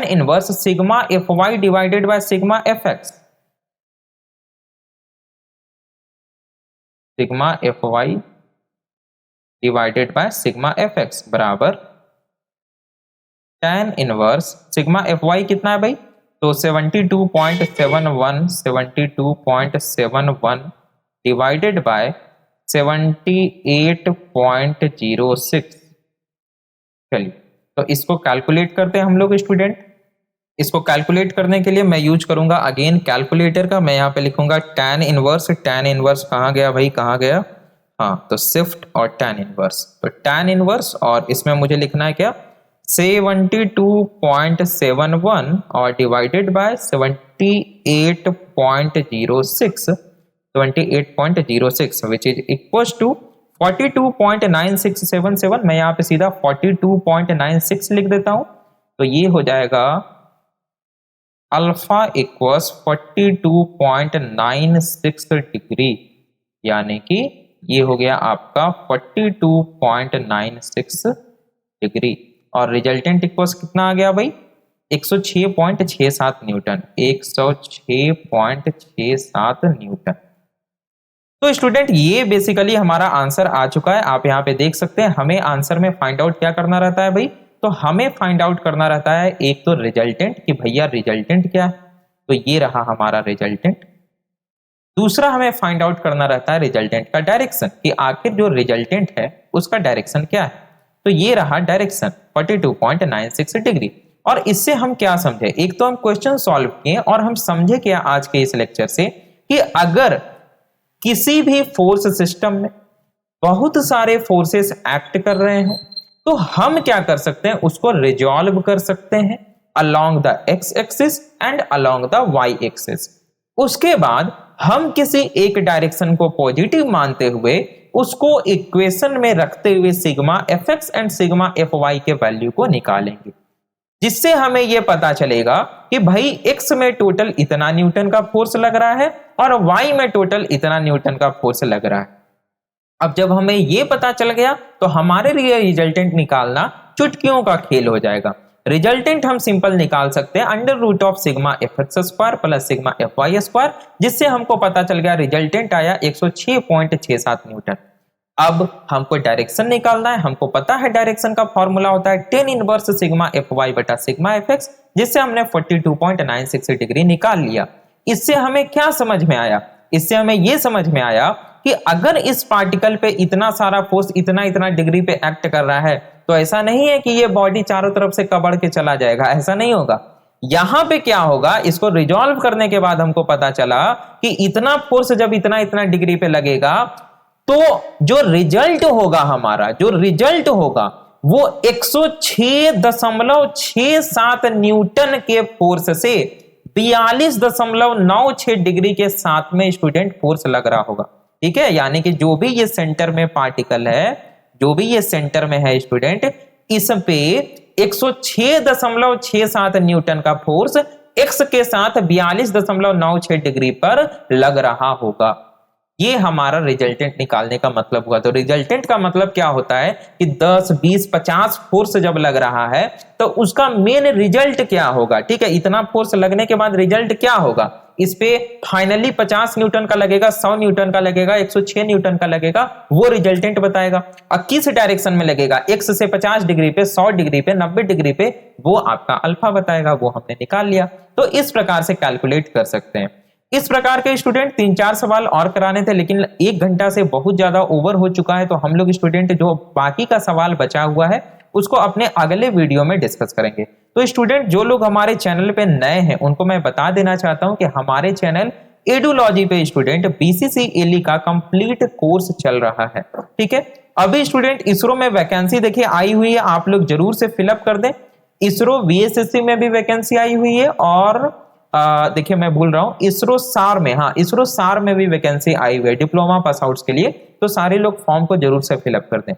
inverse sigma F Y divided by sigma F X, sigma F Y divided by sigma F X बराबर tan inverse sigma F Y कितना है भाई, तो 72.71 डिवाइडेड बाय 78.06। चलिए तो इसको कैलकुलेट करते हैं हम लोग स्टूडेंट। इसको कैलकुलेट करने के लिए मैं यूज करूंगा अगेन कैलकुलेटर का। मैं यहाँ पे लिखूंगा tan इनवर्स कहाँ गया भाई, कहाँ गया, हाँ तो शिफ्ट और tan इनवर्स, तो tan इनवर्स और इसमें मुझे लिखना है क्या 72.71 और divided by 78.06 which is equal to 42.9677। मैं यहाँ पे सीधा 42.96 लिख देता हूं, तो ये हो जाएगा अल्फा इक्वल्स 42.96 डिग्री, यानी कि ये हो गया आपका 42.96 डिग्री। और रिजल्टेंट इक्वल्स कितना आ गया भाई 106.67 न्यूटन, 106.67 न्यूटन। तो स्टूडेंट ये बेसिकली हमारा आंसर आ चुका है, आप यहाँ पे देख सकते हैं। हमें आंसर में फाइंड आउट क्या करना रहता है भाई, तो हमें फाइंड आउट करना रहता है एक तो रिजल्टेंट कि भैया रिजल्टेंट क्या है, तो ये रहा हमारा रिजल्टेंट। दूसरा हमें फाइंड आउट करना रहता है रिजल्टेंट का डायरेक्शन कि आखिर जो रिजल्टेंट है उसका डायरेक्शन क्या है, तो ये रहा डायरेक्शन 42.96 डिग्री। और इससे हम क्या समझे, एक तो हम क्वेश्चन सॉल्व किए और हम समझे क्या आज के इस लेक्चर से कि अगर किसी भी फोर्स सिस्टम में बहुत सारे फोर्सेस एक्ट कर रहे हैं तो हम क्या कर सकते हैं, उसको रिजॉल्व कर सकते हैं along the X axis and along the Y axis. उसके बाद हम किसी एक डायरेक्शन को पॉजिटिव मानते हुए उसको इक्वेशन में रखते हुए sigma F X and sigma F Y के वैल्यू को निकालेंगे, जिससे हमें यह पता चलेगा कि भाई एक्स में टोटल इतना न्यूटन का फोर्स लग रहा है और वाई में टोटल इतना न्यूटन का फोर्स लग रहा है। अब जब हमें यह पता चल गया तो हमारे लिए रिजल्टेंट निकालना चुटकियों का खेल हो जाएगा। रिजल्टेंट हम सिंपल निकाल सकते हैं under root of sigma F X square plus sigma F Y square, जिससे हमको पता चल गया रिजल्टेंट आया 106.67 न्यूटन। अब हमको डायरेक्शन निकालना है, हमको पता है डायरेक्शन का फॉर्मूला होता है tan inverse sigma F Y बटा सिग्मा एफ एक्स, जिससे हमने 42.96 डिग्री निकाल लिया। इससे हमें क्या समझ में आया? इससे हमें यह समझ में आया कि अगर इस पार्टिकल पे इतना सारा फोर्स इतना इतना डिग्री पे एक्ट कर रहा है, तो ऐसा नहीं है कि ये बॉडी चारों तरफ से कबड़ के चला जाएगा, ऐसा नहीं होगा। यहां पे क्या होगा, इसको रिजॉल्व करने के बाद हमको पता चला कि इतना फोर्स जब इतना इतना डिग्री पे लगेगा, तो जो रिजल्ट होगा हमारा, जो रिजल्ट होगा वो 106.67 न्यूटन के फोर्स से 42.96 डिग्री के साथ में स्टूडेंट फोर्स लग रहा होगा। ठीक है, यानी कि जो भी ये सेंटर में पार्टिकल है, जो भी ये सेंटर में है स्टूडेंट, इस पे 106.67 न्यूटन का फोर्स एक्स के साथ 42.96 डिग्री पर लग रहा होगा। ये हमारा रिजल्टेंट निकालने का मतलब हुआ। तो रिजल्टेंट का मतलब क्या होता है कि 10, 20, 50 फोर्स जब लग रहा है तो उसका मेन रिजल्ट क्या होगा। ठीक है, इतना फोर्स लगने के बाद रिजल्ट क्या होगा, इस पे फाइनली 50 न्यूटन का लगेगा, 100 न्यूटन का लगेगा, 106 न्यूटन का लगेगा, वो रिजल्टेंट बताएगा। और किस डायरेक्शन में लगेगा, एक्स से 50 डिग्री पे, 100 डिग्री पे, 90 डिग्री पे, वो आपका अल्फा बताएगा। वो हमने निकाल लिया। तो इस प्रकार से कैलकुलेट कर सकते हैं। इस प्रकार के स्टूडेंट 3-4 सवाल और कराने थे, लेकिन 1 घंटा से बहुत ज्यादा ओवर हो चुका है, तो हम लोग स्टूडेंट जो बाकी का सवाल बचा हुआ है उसको अपने अगले वीडियो में डिस्कस करेंगे। तो स्टूडेंट जो लोग हमारे चैनल पे नए हैं उनको मैं बता देना चाहता हूं कि हमारे चैनल एडुलॉजी पे स्टूडेंट बीसीसीएलई का कंप्लीट कोर्स चल रहा है। ठीक है, अभी स्टूडेंट इसरो में वैकेंसी देखिए आई हुई है, आप लोग जरूर से फिलअप कर दें। इसरो वीएसएससी में भी वैकेंसी आई हुई है, और देखिए मैं भूल रहा हूं, इसरो सार में, हाँ इसरो सार में भी वैकेंसी आई हुई है डिप्लोमा पास आउट्स के लिए। तो सारे लोग फॉर्म को जरूर से फिलअप कर दें।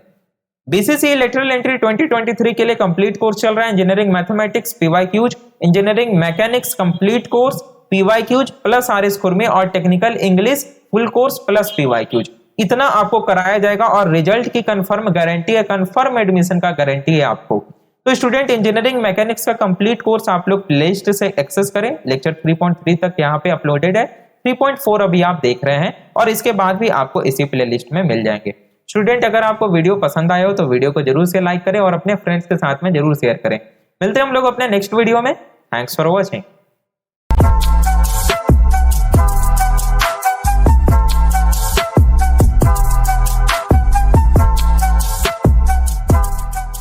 बीसीसी लेटरल एंट्री 2023 के लिए कंप्लीट कोर्स चल रहा है। Engineering mathematics PYQs, engineering mechanics complete course PYQs plus RS खुरमी, और technical English full course plus PYQs. इतना आपको कराया जाएगा और रिजल्ट की कंफर्म गारंटी है, कंफर्म एडमिशन का गारंटी है आपको। तो स्टूडेंट इंजीनियरिंग मैकेनिक्स का कंप्लीट कोर्स आप लोग प्लेलिस्ट से एक्सेस करें। लेक्चर 3.3 तक यहाँ पे अपलोडेड है, 3.4 अभी आप देख रहे हैं, और इसके बाद भी आपको इसी प्लेलिस्ट में मिल जाएंगे। स्टूडेंट अगर आपको वीडियो पसंद आया हो तो वीडियो को जरूर से लाइक करें और अपने फ्रेंड्स के साथ में जरूर शेयर करें। मिलते हैं हम लोग अपने नेक्स्ट वीडियो में। Thanks for watching.